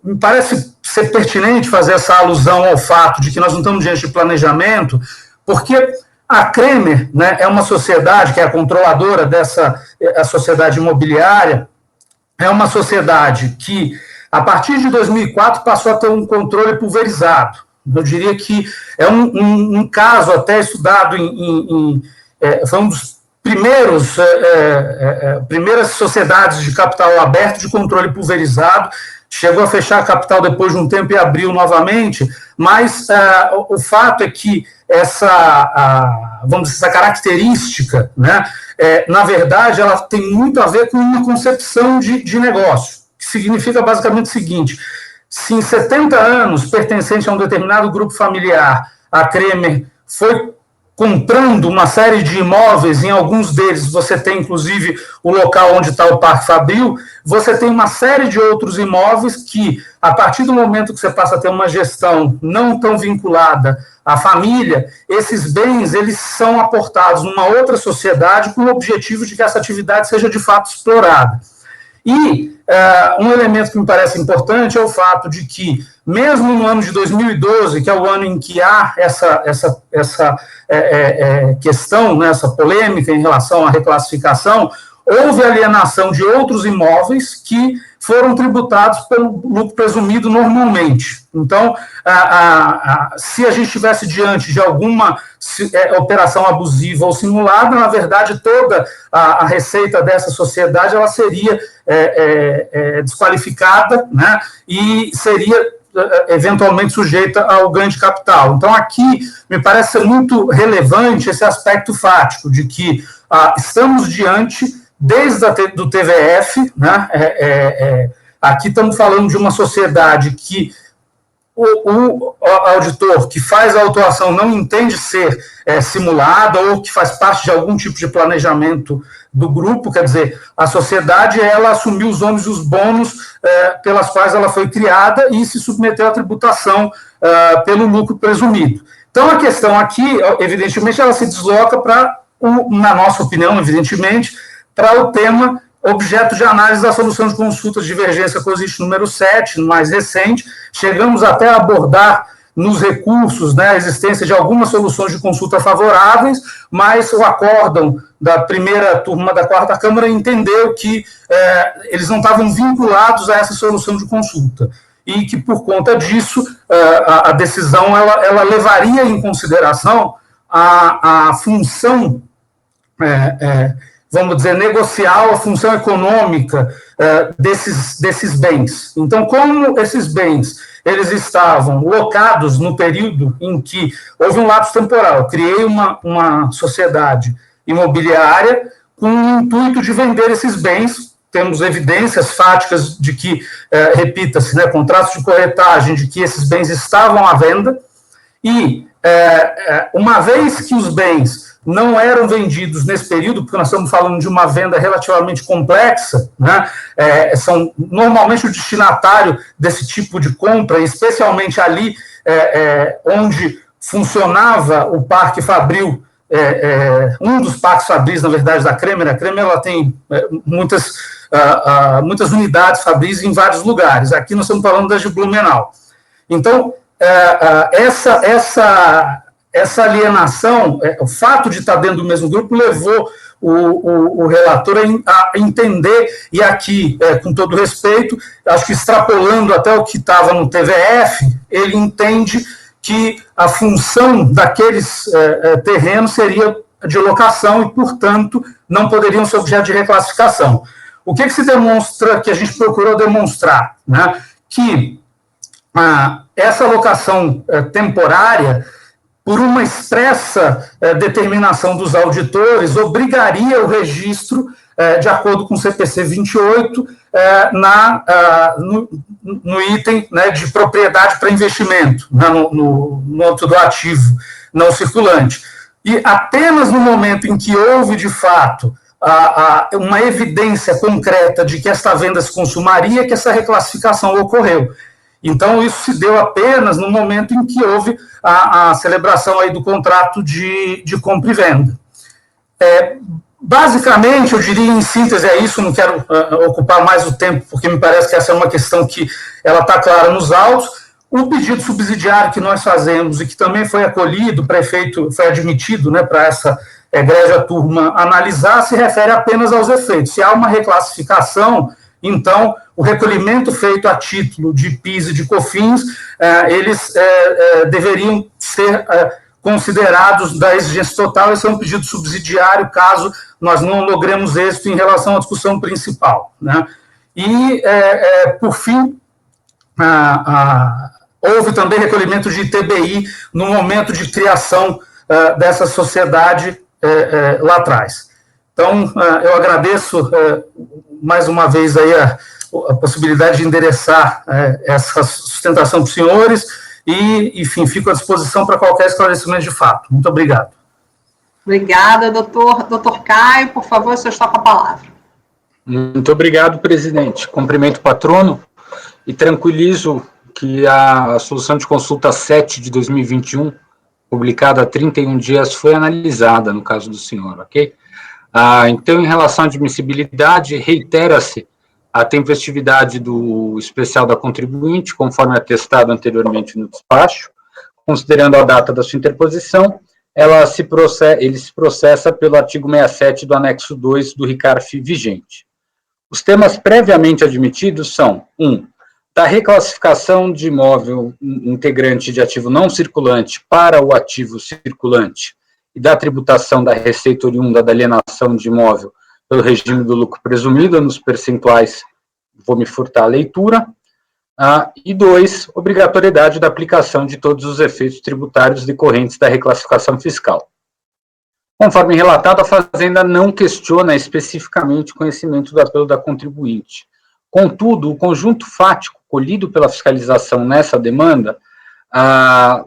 Me parece ser pertinente fazer essa alusão ao fato de que nós não estamos diante de planejamento, porque a Kremer, né, é uma sociedade que é a controladora a sociedade imobiliária, é uma sociedade que, a partir de 2004, passou a ter um controle pulverizado. Eu diria que é um caso até estudado foi um dos primeiras sociedades de capital aberto de controle pulverizado. Chegou a fechar a capital depois de um tempo e abriu novamente, mas o fato é que essa característica, né, na verdade, ela tem muito a ver com uma concepção de negócio, que significa basicamente o seguinte: se em 70 anos, pertencente a um determinado grupo familiar, a Kremer foi comprando uma série de imóveis, em alguns deles você tem, inclusive, o local onde está o Parque Fabril, você tem uma série de outros imóveis que, a partir do momento que você passa a ter uma gestão não tão vinculada à família, esses bens, eles são aportados numa outra sociedade com o objetivo de que essa atividade seja, de fato, explorada. E um elemento que me parece importante é o fato de que, mesmo no ano de 2012, que é o ano em que há essa questão, né, essa polêmica em relação à reclassificação, houve alienação de outros imóveis que foram tributados pelo lucro presumido normalmente. Então, se a gente estivesse diante de alguma operação abusiva ou simulada, na verdade, toda a receita dessa sociedade ela seria desqualificada, né, e seria eventualmente sujeita ao ganho de capital. Então, aqui me parece ser muito relevante esse aspecto fático de que estamos diante, desde do TVF, né, aqui estamos falando de uma sociedade que o auditor que faz a autuação não entende ser simulada ou que faz parte de algum tipo de planejamento do grupo, quer dizer, a sociedade, ela assumiu os ônus e os bônus pelas quais ela foi criada e se submeteu à tributação pelo lucro presumido. Então, a questão aqui, evidentemente, ela se desloca para, na nossa opinião, evidentemente, para o tema objeto de análise da solução de consultas de divergência COSIT número 7, no mais recente. Chegamos até a abordar nos recursos, né, a existência de algumas soluções de consulta favoráveis, mas o acórdão da primeira turma da quarta Câmara entendeu que eles não estavam vinculados a essa solução de consulta e que, por conta disso, a decisão ela levaria em consideração a função, vamos dizer, negocial, a função econômica desses bens. Então, como esses bens eles estavam locados no período em que houve um lapso temporal, criei uma sociedade imobiliária com o intuito de vender esses bens, temos evidências fáticas de que, repita-se, né, contratos de corretagem de que esses bens estavam à venda, e uma vez que os bens não eram vendidos nesse período, porque nós estamos falando de uma venda relativamente complexa, né? São normalmente o destinatário desse tipo de compra, especialmente ali onde funcionava o Parque Fabril, um dos parques fabris, na verdade, da Kremer. A Kremer ela tem muitas unidades fabris em vários lugares. Aqui nós estamos falando das de Blumenau. Então, essa alienação, o fato de estar dentro do mesmo grupo, levou o relator a entender, e aqui, com todo respeito, acho que extrapolando até o que estava no TVF, ele entende que a função daqueles terrenos seria de locação e, portanto, não poderiam ser objeto de reclassificação. O que se demonstra, que a gente procurou demonstrar, né? Que essa locação temporária, por uma expressa determinação dos auditores, obrigaria o registro, de acordo com o CPC 28, no item, né, de propriedade para investimento, né, no âmbito do ativo não circulante. E apenas no momento em que houve, de fato, uma evidência concreta de que esta venda se consumaria, que essa reclassificação ocorreu. Então, isso se deu apenas no momento em que houve a celebração aí do contrato de compra e venda. Basicamente, eu diria em síntese, isso, não quero ocupar mais o tempo, porque me parece que essa é uma questão que ela está clara nos autos. O pedido subsidiário que nós fazemos e que também foi acolhido, o prefeito foi admitido, né, para essa egrégia turma analisar, se refere apenas aos efeitos. Se há uma reclassificação, então, o recolhimento feito a título de PIS e de COFINS, eles deveriam ser considerados da exigência total. Esse é um pedido subsidiário, caso nós não logremos êxito em relação à discussão principal, né? E, por fim, houve também recolhimento de ITBI no momento de criação dessa sociedade lá atrás. Então, eu agradeço mais uma vez aí a possibilidade de endereçar essa sustentação para os senhores e, enfim, fico à disposição para qualquer esclarecimento de fato. Muito obrigado. Obrigada, doutor. Doutor Caio, por favor, o senhor está com a palavra. Muito obrigado, presidente. Cumprimento o patrono e tranquilizo que a solução de consulta 7 de 2021, publicada há 31 dias, foi analisada no caso do senhor, ok? Então, em relação à admissibilidade, reitera-se a tempestividade do especial da contribuinte, conforme atestado anteriormente no despacho. Considerando a data da sua interposição, ele se processa pelo artigo 67 do anexo 2 do RICARF vigente. Os temas previamente admitidos são: 1. Da reclassificação de imóvel integrante de ativo não circulante para o ativo circulante e da tributação da receita oriunda da alienação de imóvel pelo regime do lucro presumido, nos percentuais, vou me furtar a leitura. E 2, obrigatoriedade da aplicação de todos os efeitos tributários decorrentes da reclassificação fiscal. Conforme relatado, a Fazenda não questiona especificamente o conhecimento do apelo da contribuinte. Contudo, o conjunto fático colhido pela fiscalização nessa demanda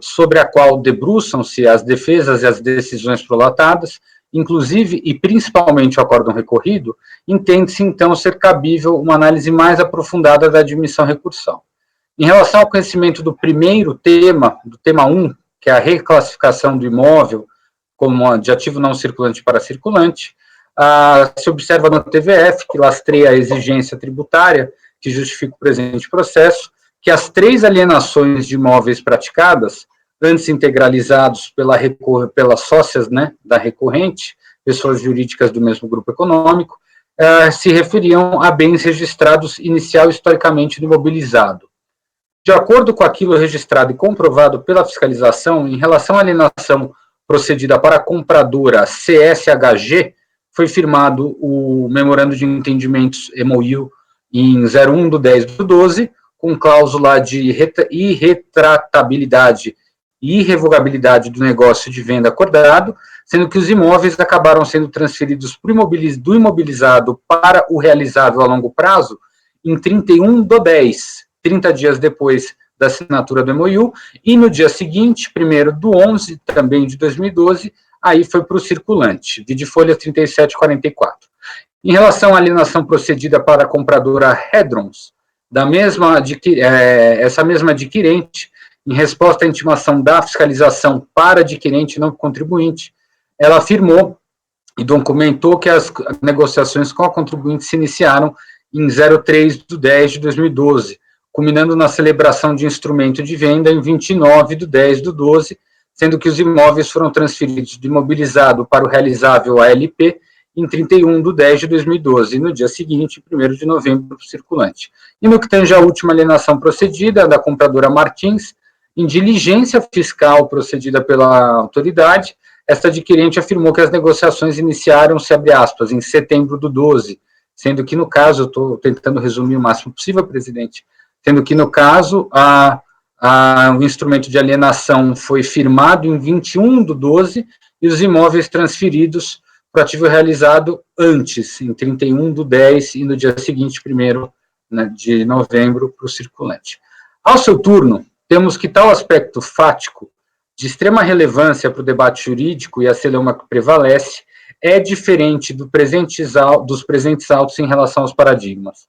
sobre a qual debruçam-se as defesas e as decisões prolatadas, inclusive e principalmente o acórdão recorrido, entende-se, então, ser cabível uma análise mais aprofundada da admissão recursal. Em relação ao conhecimento do primeiro tema, do tema 1, que é a reclassificação do imóvel como de ativo não circulante para circulante, se observa no TVF, que lastreia a exigência tributária, que justifica o presente processo, que as 3 alienações de imóveis praticadas, antes integralizados pelas sócias, né, da recorrente, pessoas jurídicas do mesmo grupo econômico, se referiam a bens registrados inicial historicamente no imobilizado. De acordo com aquilo registrado e comprovado pela fiscalização, em relação à alienação procedida para a compradora CSHG, foi firmado o memorando de entendimentos MOU em 01/10/12, com cláusula de irretratabilidade e irrevogabilidade do negócio de venda acordado, sendo que os imóveis acabaram sendo transferidos do imobilizado para o realizável a longo prazo em 31/10, 30 dias depois da assinatura do MOU, e no dia seguinte, 1º/11, também de 2012, aí foi para o circulante, de folha 3744. Em relação à alienação procedida para a compradora Hedrons, essa mesma adquirente, em resposta à intimação da fiscalização para adquirente não contribuinte, ela afirmou e documentou que as negociações com a contribuinte se iniciaram em 03/10/2012, culminando na celebração de instrumento de venda em 29/10/12, sendo que os imóveis foram transferidos do imobilizado para o realizável ALP em 31/10/2012, e no dia seguinte, 1º de novembro, para o circulante. E no que tange à última alienação procedida, da compradora Martins, em diligência fiscal procedida pela autoridade, esta adquirente afirmou que as negociações iniciaram-se, abre aspas, em setembro/12, sendo que, no caso, eu estou tentando resumir o máximo possível, presidente, sendo que, no caso, o instrumento de alienação foi firmado em 21/12 e os imóveis transferidos para o ativo realizado antes, em 31/10 e no dia seguinte, 1º, né, de novembro, para o circulante. Ao seu turno, temos que tal aspecto fático, de extrema relevância para o debate jurídico e a celeuma que prevalece, é diferente dos presentes autos em relação aos paradigmas.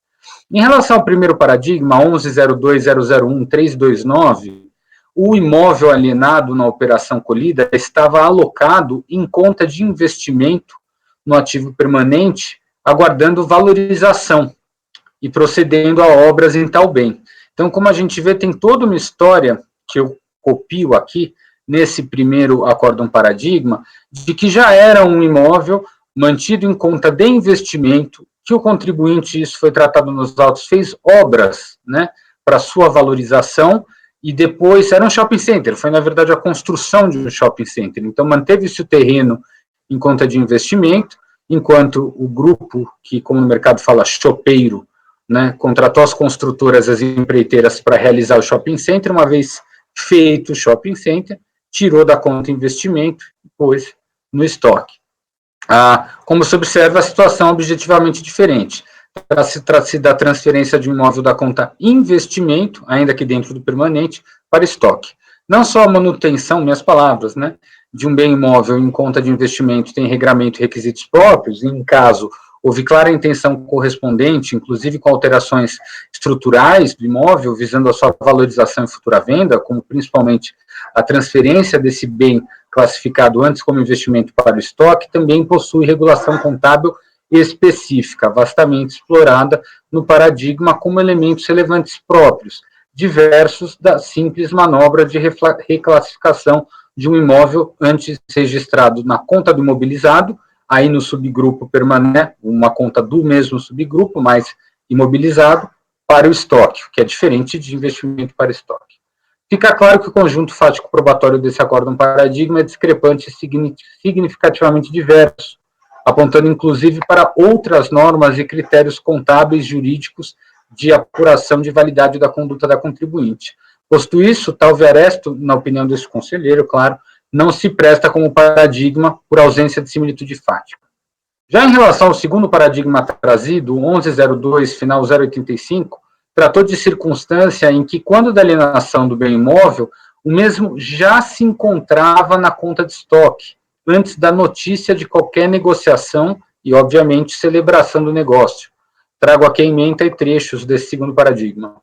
Em relação ao primeiro paradigma, 11.02.001.329, o imóvel alienado na operação colhida estava alocado em conta de investimento no ativo permanente, aguardando valorização e procedendo a obras em tal bem. Então, como a gente vê, tem toda uma história, que eu copio aqui, nesse primeiro acórdão paradigma, de que já era um imóvel mantido em conta de investimento, que o contribuinte, isso foi tratado nos autos, fez obras, né, para sua valorização, e depois era um shopping center, foi na verdade a construção de um shopping center, então manteve-se o terreno em conta de investimento, enquanto o grupo, que como no mercado fala chopeiro, né, contratou as construtoras, as empreiteiras para realizar o shopping center, uma vez feito o shopping center, tirou da conta investimento e pôs no estoque. Como se observa, a situação é objetivamente diferente. Trata-se da transferência de um imóvel da conta investimento, ainda que dentro do permanente, para estoque. Não só a manutenção, minhas palavras, né, de um bem imóvel em conta de investimento tem regramento e requisitos próprios, e em caso houve clara intenção correspondente, inclusive com alterações estruturais do imóvel, visando a sua valorização e futura venda, como principalmente a transferência desse bem classificado antes como investimento para o estoque, também possui regulação contábil específica, vastamente explorada no paradigma como elementos relevantes próprios, diversos da simples manobra de reclassificação de um imóvel antes registrado na conta do imobilizado, aí no subgrupo permanente, uma conta do mesmo subgrupo, mas imobilizado, para o estoque, que é diferente de investimento para estoque. Fica claro que o conjunto fático probatório desse acórdão paradigma é discrepante e significativamente diverso, apontando inclusive para outras normas e critérios contábeis jurídicos de apuração de validade da conduta da contribuinte. Posto isso, tal veresto, na opinião desse conselheiro, claro, não se presta como paradigma por ausência de similitude fática. Já em relação ao segundo paradigma trazido, 1102, final 085, tratou de circunstância em que, quando da alienação do bem imóvel, o mesmo já se encontrava na conta de estoque, antes da notícia de qualquer negociação e, obviamente, celebração do negócio. Trago aqui a ementa e trechos desse segundo paradigma.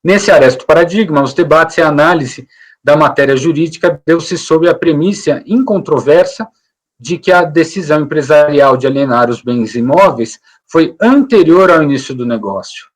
Nesse aresto paradigma, os debates e a análise da matéria jurídica deu-se sob a premissa incontroversa de que a decisão empresarial de alienar os bens imóveis foi anterior ao início do negócio.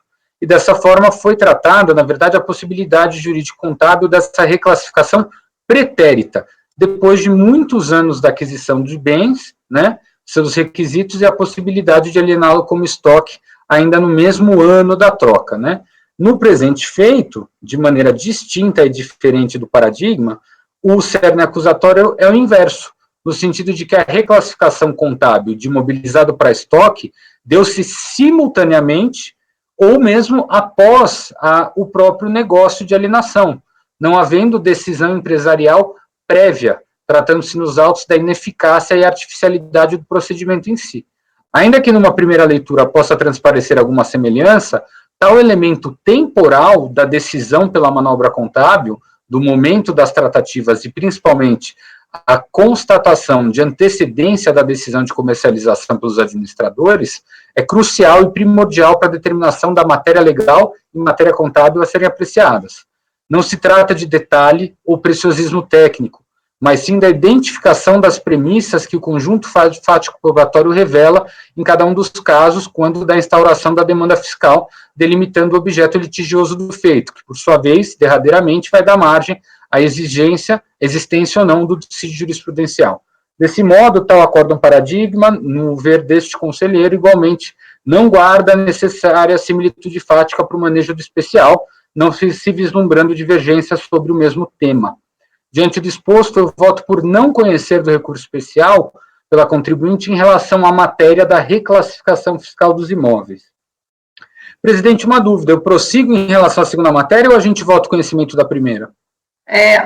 E dessa forma foi tratada, na verdade, a possibilidade jurídico-contábil dessa reclassificação pretérita, depois de muitos anos da aquisição de bens, né, seus requisitos e a possibilidade de aliená-lo como estoque ainda no mesmo ano da troca, né. No presente feito, de maneira distinta e diferente do paradigma, o cerne acusatório é o inverso, no sentido de que a reclassificação contábil de imobilizado para estoque deu-se simultaneamente ou mesmo após o próprio negócio de alienação, não havendo decisão empresarial prévia, tratando-se nos autos da ineficácia e artificialidade do procedimento em si. Ainda que numa primeira leitura possa transparecer alguma semelhança, tal elemento temporal da decisão pela manobra contábil, do momento das tratativas e principalmente a constatação de antecedência da decisão de comercialização pelos administradores, é crucial e primordial para a determinação da matéria legal e matéria contábil a serem apreciadas. Não se trata de detalhe ou preciosismo técnico, mas sim da identificação das premissas que o conjunto fático probatório revela em cada um dos casos, quando da instauração da demanda fiscal, delimitando o objeto litigioso do feito, que, por sua vez, derradeiramente, vai dar margem à existência ou não do dissídio jurisprudencial. Desse modo, tal acórdão paradigma, no ver deste conselheiro, igualmente, não guarda a necessária similitude fática para o manejo do especial, não se vislumbrando divergências sobre o mesmo tema. Diante do exposto, eu voto por não conhecer do recurso especial pela contribuinte em relação à matéria da reclassificação fiscal dos imóveis. Presidente, uma dúvida, eu prossigo em relação à segunda matéria ou a gente vota o conhecimento da primeira?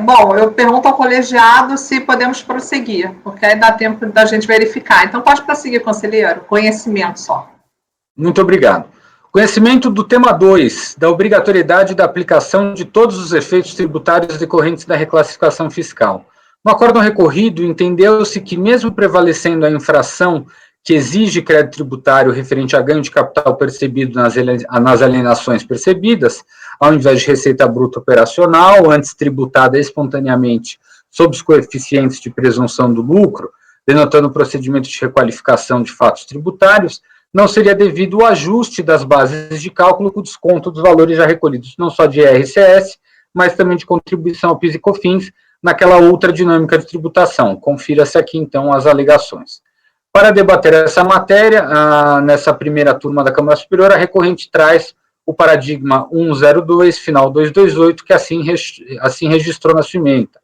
Bom, eu pergunto ao colegiado se podemos prosseguir, porque aí dá tempo da gente verificar. Então, pode prosseguir, conselheiro, conhecimento só. Muito obrigado. Conhecimento do tema 2, da obrigatoriedade da aplicação de todos os efeitos tributários decorrentes da reclassificação fiscal. No acórdão recorrido, entendeu-se que, mesmo prevalecendo a infração que exige crédito tributário referente a ganho de capital percebido nas alienações percebidas, ao invés de receita bruta operacional, antes tributada espontaneamente sob os coeficientes de presunção do lucro, denotando o procedimento de requalificação de fatos tributários, não seria devido o ajuste das bases de cálculo com desconto dos valores já recolhidos, não só de IRCS, mas também de contribuição ao PIS e COFINS, naquela outra dinâmica de tributação. Confira-se aqui, então, as alegações. Para debater essa matéria, nessa primeira turma da Câmara Superior, a recorrente traz o paradigma 102, final 228, que assim registrou na sua ementa.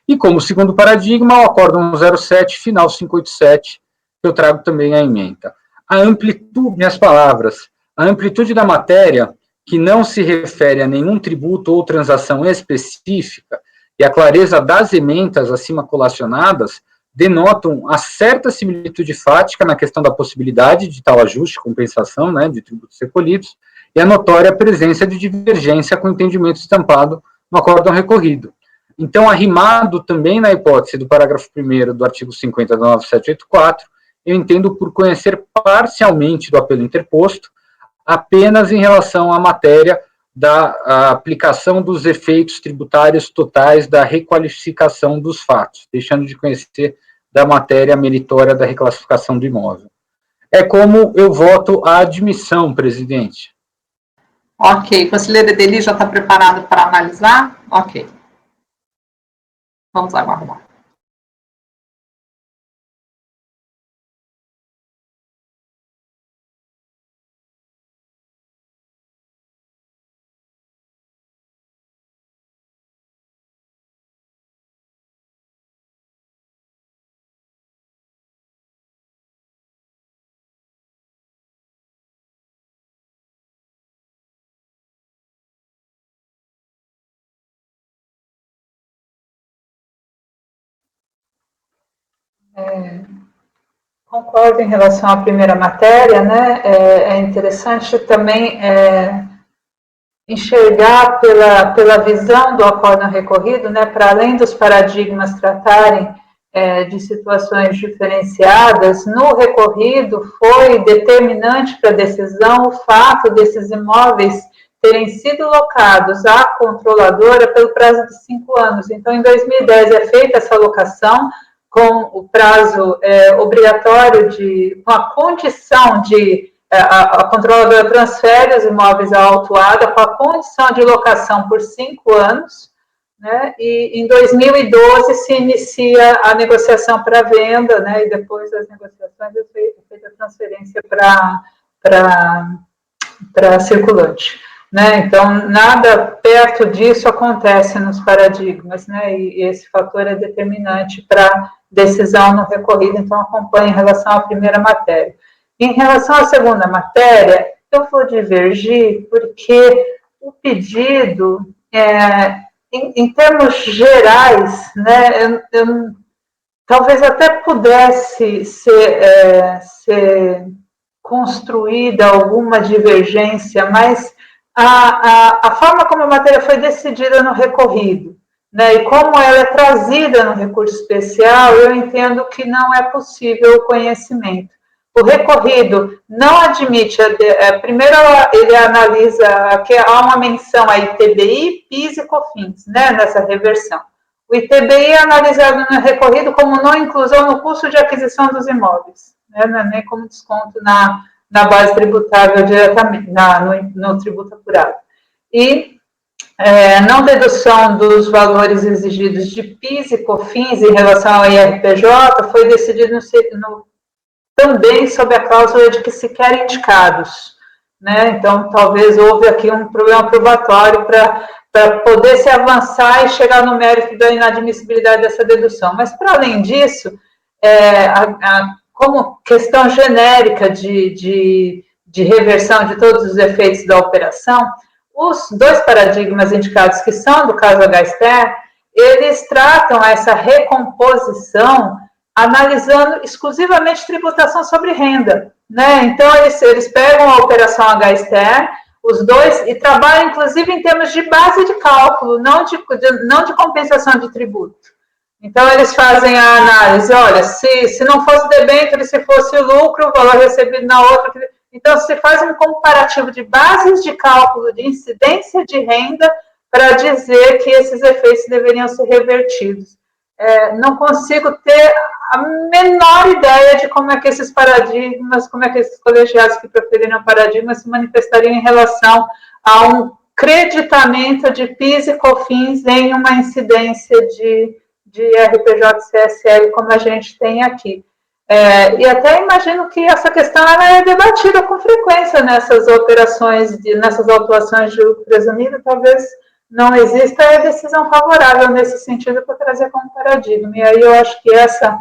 E como segundo paradigma, o acórdão 107, final 587, que eu trago também a ementa. A amplitude, minhas palavras, a amplitude da matéria, que não se refere a nenhum tributo ou transação específica, e a clareza das ementas acima colacionadas, denotam a certa similitude fática na questão da possibilidade de tal ajuste, compensação, né, de tributos recolhidos, e a notória presença de divergência com o entendimento estampado no acórdão recorrido. Então, arrimado também na hipótese do parágrafo 1º do artigo 50 da 9784, eu entendo por conhecer parcialmente do apelo interposto, apenas em relação à matéria da aplicação dos efeitos tributários totais da requalificação dos fatos, deixando de conhecer da matéria meritória da reclassificação do imóvel. É como eu voto a admissão, presidente. Ok. Conselheira Edeli já está preparado para analisar? Ok. Vamos aguardar. Concordo em relação à primeira matéria, né? É interessante também enxergar pela visão do acórdão recorrido, né, para além dos paradigmas tratarem de situações diferenciadas, no recorrido foi determinante para a decisão o fato desses imóveis terem sido locados à controladora pelo prazo de 5 anos. Então, em 2010 é feita essa locação com o prazo obrigatório com a condição de a controladora transfere os imóveis à autuada com a condição de locação por 5 anos, né, e em 2012 se inicia a negociação para venda, né, e depois das negociações é feita a transferência para circulante. Né, então, nada perto disso acontece nos paradigmas, né, e esse fator é determinante para a decisão no recorrido, então acompanha em relação à primeira matéria. Em relação à segunda matéria, eu vou divergir porque o pedido, em termos gerais, né, eu talvez até pudesse ser construída alguma divergência, mas a forma como a matéria foi decidida no recorrido, né, e como ela é trazida no recurso especial, eu entendo que não é possível o conhecimento. O recorrido não admite, primeiro ele analisa que há uma menção a ITBI, PIS e COFINS, né, nessa reversão. O ITBI é analisado no recorrido como não inclusão no custo de aquisição dos imóveis, né, não é nem como desconto na base tributável diretamente, no tributo apurado. E não dedução dos valores exigidos de PIS e COFINS em relação ao IRPJ foi decidido também sob a cláusula de que se querem indicados, né? Então, talvez houve aqui um problema probatório para poder se avançar e chegar no mérito da inadmissibilidade dessa dedução. Mas, para além disso, como questão genérica de reversão de todos os efeitos da operação, os 2 paradigmas indicados, que são do caso H-Ster, eles tratam essa recomposição analisando exclusivamente tributação sobre renda, né? Então, eles pegam a operação H-Ster, os 2, e trabalham, inclusive, em termos de base de cálculo, não de compensação de tributo. Então, eles fazem a análise, olha, se não fosse debênture, se fosse lucro, o valor recebido na outra. Então, se faz um comparativo de bases de cálculo de incidência de renda para dizer que esses efeitos deveriam ser revertidos. Não consigo ter a menor ideia de como é que esses paradigmas, como é que esses colegiados que preferiram paradigmas se manifestariam em relação a um creditamento de PIS e COFINS em uma incidência de RPJ e CSL como a gente tem aqui. E até imagino que essa questão ela é debatida com frequência nessas operações, nessas autuações de lucro presumido, talvez não exista decisão favorável nesse sentido para trazer como paradigma. E aí eu acho que essa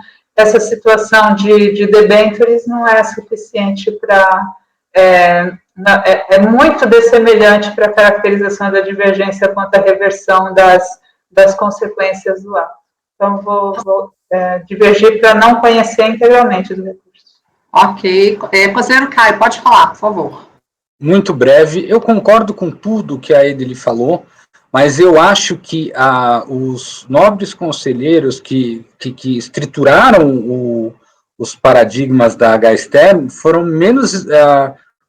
situação de debêntures não é suficiente para... É muito dessemelhante para a caracterização da divergência quanto à reversão das consequências do ato. Então, vou divergir para não conhecer integralmente do recurso. Ok. Conselheiro Caio, pode falar, por favor. Muito breve. Eu concordo com tudo que a Edeli falou, mas eu acho que os nobres conselheiros que estruturaram os paradigmas da H-Ster foram menos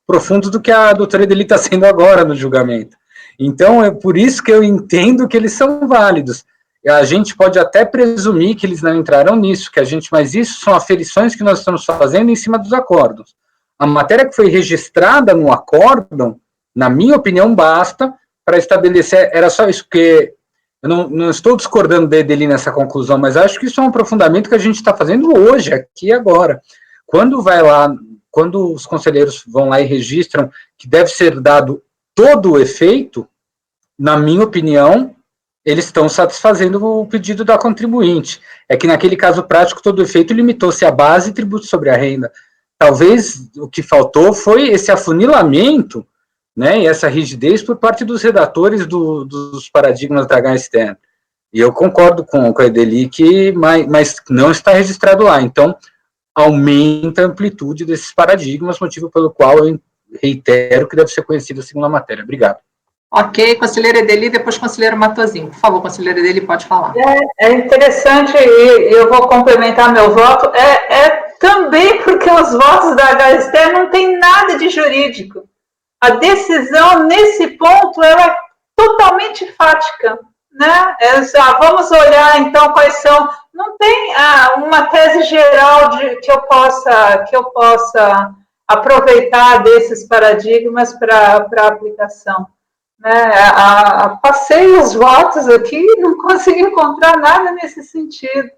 profundos do que a doutora Edeli está sendo agora no julgamento. Então, é por isso que eu entendo que eles são válidos. A gente pode até presumir que eles não entraram nisso, mas isso são aferições que nós estamos fazendo em cima dos acórdãos. A matéria que foi registrada no acórdão, na minha opinião, basta para estabelecer, era só isso, porque eu não estou discordando dele nessa conclusão, mas acho que isso é um aprofundamento que a gente está fazendo hoje, aqui e agora. Quando os conselheiros vão lá e registram que deve ser dado todo o efeito, na minha opinião, eles estão satisfazendo o pedido da contribuinte. É que naquele caso prático, todo o efeito limitou-se à base e tributo sobre a renda. Talvez o que faltou foi esse afunilamento, né, e essa rigidez por parte dos redatores dos paradigmas da H-Ster. E eu concordo com a Edeli, mas não está registrado lá. Então, aumenta a amplitude desses paradigmas, motivo pelo qual eu reitero que deve ser conhecida a segunda matéria. Obrigado. Ok, conselheira Edeli, depois conselheiro Matosinho. Por favor, conselheira Edeli, pode falar. É interessante, e eu vou complementar meu voto, também porque os votos da HST não tem nada de jurídico. A decisão, nesse ponto, ela é totalmente fática, né? Vamos olhar, então, quais são... Não tem uma tese geral que eu possa aproveitar desses paradigmas para aplicação. Né? Passei os votos aqui e não consegui encontrar nada nesse sentido.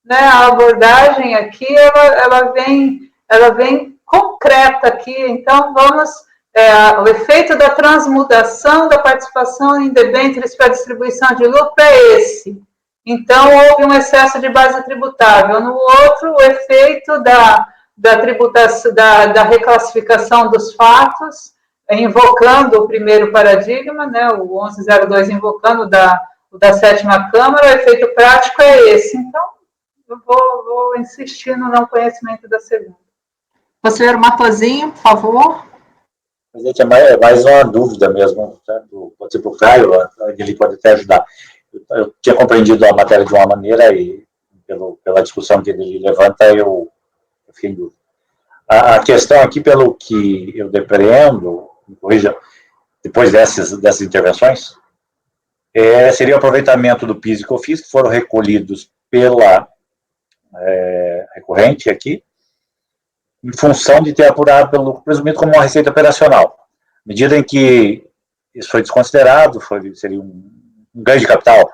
Né? A abordagem aqui, ela vem concreta aqui, então vamos... o efeito da transmutação da participação em debêntures para distribuição de lucro é esse. Então, houve um excesso de base tributável. No outro, o efeito da tributação, da reclassificação dos fatos, invocando o primeiro paradigma, né, o 1102 invocando o da 7ª Câmara, o efeito prático é esse. Então, eu vou insistir no não conhecimento da segunda. Conselheiro Matosinho, por favor. Presidente, é mais uma dúvida mesmo, certo? Pode ser para o Caio, ele pode até ajudar. Eu tinha compreendido a matéria de uma maneira e, pela discussão que ele levanta, eu fiquei em dúvida. A questão aqui, pelo que eu depreendo, me corrija, depois dessas intervenções, seria o aproveitamento do PIS e COFINS, que foram recolhidos pela recorrente aqui, em função de ter apurado pelo lucro presumido como uma receita operacional. À medida em que isso foi desconsiderado, seria um ganho de capital,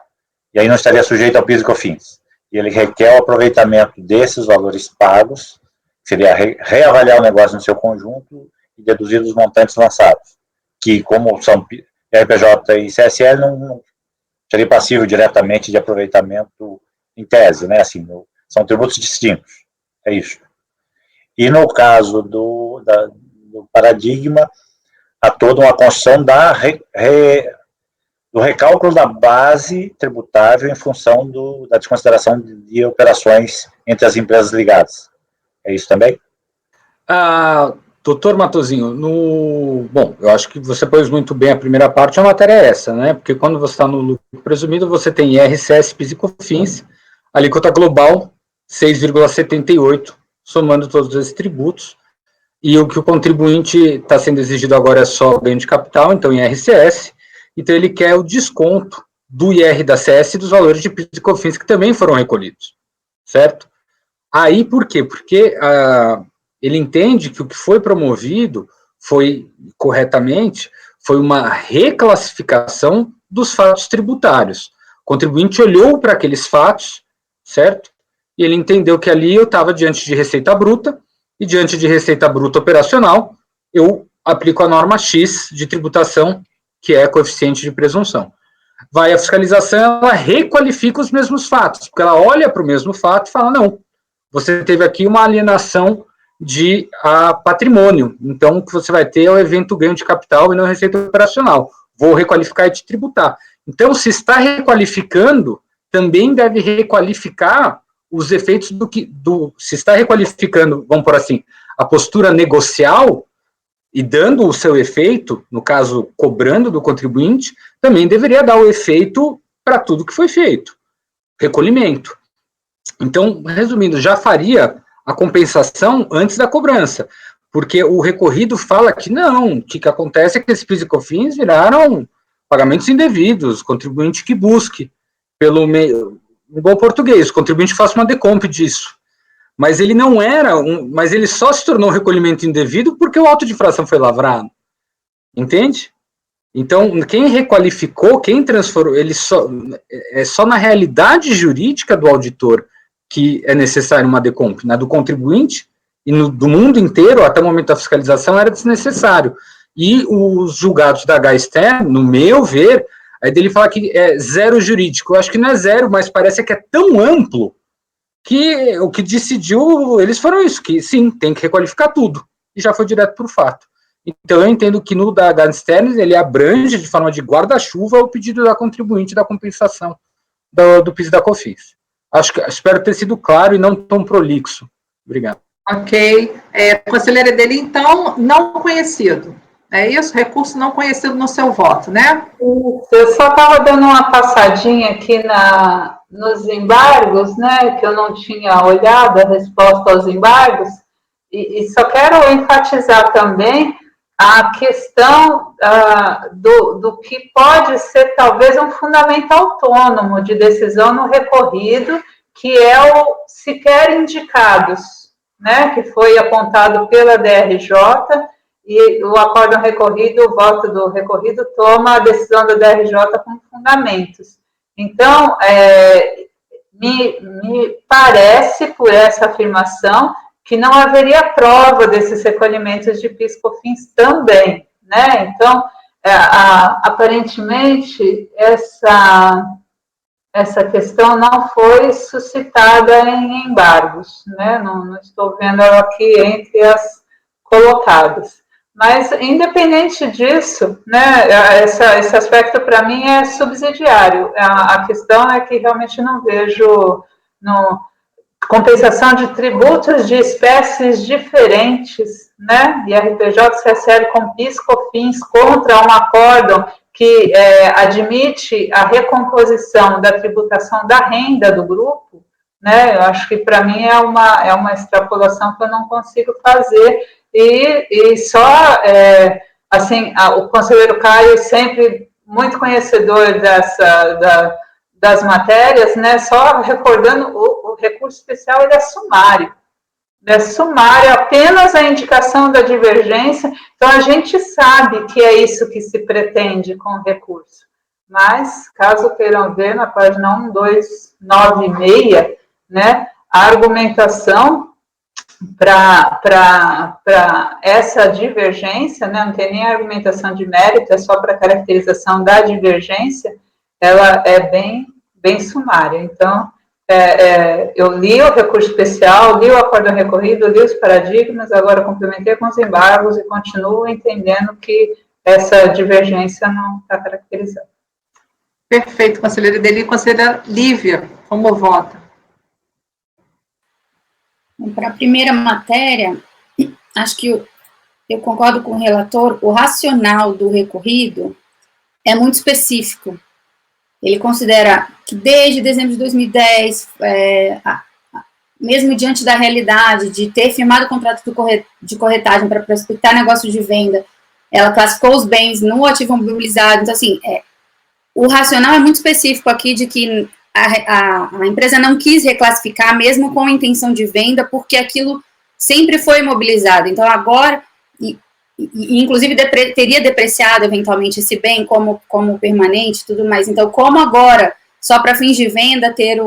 e aí não estaria sujeito ao PIS e COFINS. E ele requer o aproveitamento desses valores pagos, seria reavaliar o negócio no seu conjunto e deduzir dos montantes lançados, que, como são RPJ e CSL, não seria passível diretamente de aproveitamento em tese, né? Assim, são tributos distintos, é isso. E no caso do paradigma, há toda uma construção do recálculo da base tributável em função da desconsideração de operações entre as empresas ligadas. É isso também? Doutor Matosinho, bom, eu acho que você pôs muito bem a primeira parte, a matéria é essa, né? Porque quando você está no lucro presumido, você tem IRCS, PIS e COFINS, alíquota global 6,78, somando todos esses tributos, e o que o contribuinte está sendo exigido agora é só ganho de capital, então IRCS, então ele quer o desconto do IR da CS e dos valores de PIS e COFINS que também foram recolhidos, certo? Aí por quê? Porque ele entende que o que foi promovido corretamente, foi uma reclassificação dos fatos tributários. O contribuinte olhou para aqueles fatos, certo? E ele entendeu que ali eu estava diante de receita bruta, e diante de receita bruta operacional, eu aplico a norma X de tributação, que é coeficiente de presunção. Vai a fiscalização, ela requalifica os mesmos fatos, porque ela olha para o mesmo fato e fala, não, você teve aqui uma alienação de patrimônio, então o que você vai ter é o evento ganho de capital e não receita operacional. Vou requalificar e te tributar. Então, se está requalificando, também deve requalificar os efeitos se está requalificando, vamos por assim, a postura negocial e dando o seu efeito, no caso, cobrando do contribuinte, também deveria dar o efeito para tudo que foi feito. Recolhimento. Então, resumindo, já faria a compensação antes da cobrança, porque o recorrido fala que não, o que acontece é que esses PIS e COFINS viraram pagamentos indevidos, contribuinte que busque, pelo meio, em bom português, o contribuinte faça uma decomp disso. Mas ele não era, mas ele só se tornou recolhimento indevido porque o auto de infração foi lavrado. Entende? Então, quem requalificou, quem transformou, é só na realidade jurídica do auditor que é necessário uma decomp. Na do contribuinte e do mundo inteiro, até o momento da fiscalização, era desnecessário. E os julgados da HST, no meu ver, aí dele fala que é zero jurídico. Eu acho que não é zero, mas parece que é tão amplo que o que decidiu, eles foram isso, que sim, tem que requalificar tudo. E já foi direto para o fato. Então, eu entendo que no da HST, ele abrange de forma de guarda-chuva o pedido da contribuinte da compensação do PIS e da COFINS. Espero ter sido claro e não tão prolixo. Obrigado. Ok. Conselheira dele, então, não conhecido. É isso? Recurso não conhecido no seu voto, né? Eu só estava dando uma passadinha aqui nos embargos, né, que eu não tinha olhado a resposta aos embargos, e só quero enfatizar também a questão do que pode ser talvez um fundamento autônomo de decisão no recorrido, que é o sequer indicados, né, que foi apontado pela DRJ, e o acórdão recorrido, o voto do recorrido toma a decisão da DRJ com fundamentos. Então, me parece, por essa afirmação, que não haveria prova desses recolhimentos de PIS/COFINS também, né? Então, aparentemente, essa questão não foi suscitada em embargos, né? Não estou vendo ela aqui entre as colocadas. Mas, independente disso, né, esse aspecto, para mim, é subsidiário. A questão é que realmente não vejo compensação de tributos de espécies diferentes, né, IRPJ, CSL com PIS/COFINS contra um acórdão que admite a recomposição da tributação da renda do grupo, né, eu acho que, para mim, é uma extrapolação que eu não consigo fazer. E só, assim, o conselheiro Caio, sempre muito conhecedor das matérias, né, só recordando, o recurso especial, ele é sumário. É sumário, apenas a indicação da divergência, então a gente sabe que é isso que se pretende com o recurso. Mas, caso queiram ver, na página 1296, né, a argumentação para essa divergência, né, não tem nem argumentação de mérito, é só para caracterização da divergência, ela é bem sumária. Então, eu li o recurso especial, li o acórdão recorrido, li os paradigmas, agora complementei com os embargos e continuo entendendo que essa divergência não está caracterizada. Perfeito, conselheira Ideli. Conselheira Lívia, como vota? Para a primeira matéria, acho que eu concordo com o relator, o racional do recorrido é muito específico. Ele considera que desde dezembro de 2010, mesmo diante da realidade de ter firmado o contrato de corretagem para prospectar negócio de venda, ela classificou os bens no ativo mobilizado. Então, assim, o racional é muito específico aqui de que a empresa não quis reclassificar, mesmo com a intenção de venda, porque aquilo sempre foi imobilizado. Então, agora, inclusive teria depreciado eventualmente esse bem como permanente e tudo mais. Então, como agora, só para fins de venda, ter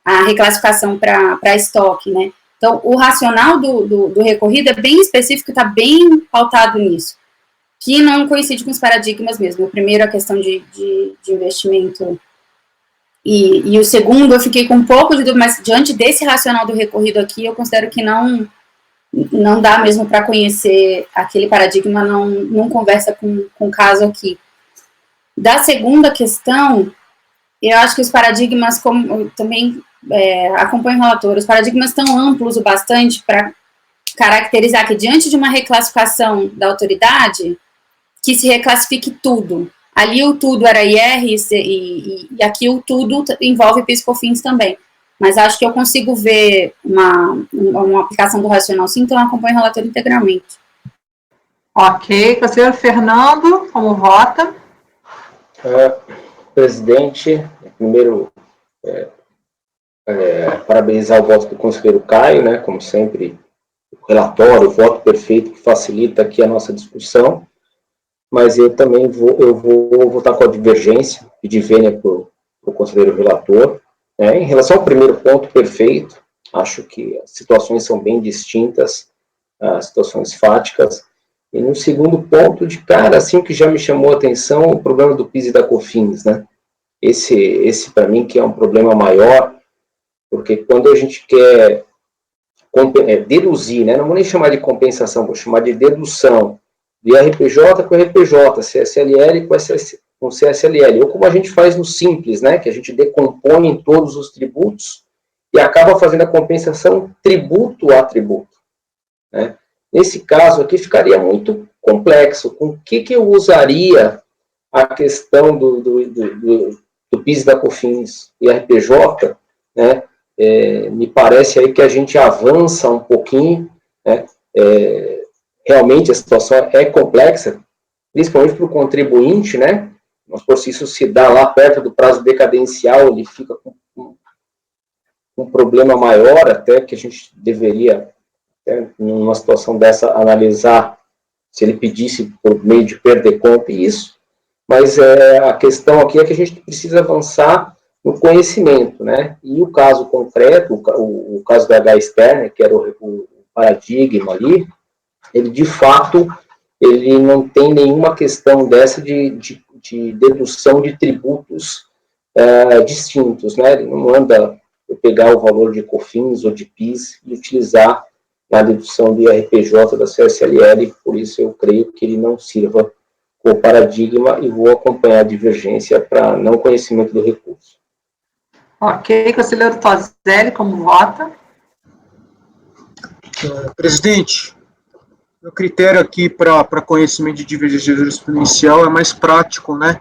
a reclassificação para estoque, né? Então, o racional do recorrido é bem específico, está bem pautado nisso, que não coincide com os paradigmas mesmo. O primeiro, a questão de investimento. E o segundo, eu fiquei com um pouco de dúvida, mas diante desse racional do recorrido aqui, eu considero que não dá mesmo para conhecer aquele paradigma, não conversa com o caso aqui. Da segunda questão, eu acho que os paradigmas, como eu também acompanho o relator, os paradigmas estão amplos o bastante para caracterizar que diante de uma reclassificação da autoridade, que se reclassifique tudo. Ali o tudo era IR e aqui o tudo envolve PIS/COFINS também. Mas acho que eu consigo ver uma aplicação do racional sim, então eu acompanho o relator integralmente. Ok. Conselheiro Fernando, como vota? Presidente, primeiro, parabenizar o voto do conselheiro Caio, né, como sempre, o relatório, o voto perfeito que facilita aqui a nossa discussão. Mas eu também vou votar com a divergência, pedir vênia para o conselheiro relator. Em relação ao primeiro ponto, perfeito, acho que as situações são bem distintas, as situações fáticas. E no segundo ponto, de cara, assim, que já me chamou a atenção, o problema do PIS e da COFINS, né? Esse para mim, que é um problema maior, porque quando a gente quer deduzir, né? Não vou nem chamar de compensação, vou chamar de dedução, de RPJ com RPJ, CSLL com CSLL, ou como a gente faz no Simples, né, que a gente decompõe em todos os tributos e acaba fazendo a compensação tributo a tributo. Né. Nesse caso aqui ficaria muito complexo. Com o que eu usaria a questão do PIS da COFINS e RPJ, né? Me parece aí que a gente avança um pouquinho, né? Realmente a situação é complexa, principalmente para o contribuinte, né? Mas, por se isso se dá lá perto do prazo decadencial, ele fica com um problema maior, até que a gente deveria, numa situação dessa, analisar se ele pedisse por meio de PERDECOMP isso, mas a questão aqui é que a gente precisa avançar no conhecimento, né? E o caso concreto, o caso da H-Sterner, que era o paradigma ali, ele, de fato, ele não tem nenhuma questão dessa de dedução de tributos distintos, né? Ele não manda eu pegar o valor de COFINS ou de PIS e utilizar na dedução do IRPJ da CSLL, por isso eu creio que ele não sirva como paradigma e vou acompanhar a divergência para não conhecimento do recurso. Ok, conselheiro Toselli, como vota? Presidente, o critério aqui para conhecimento de divergência jurisprudencial é mais prático, né?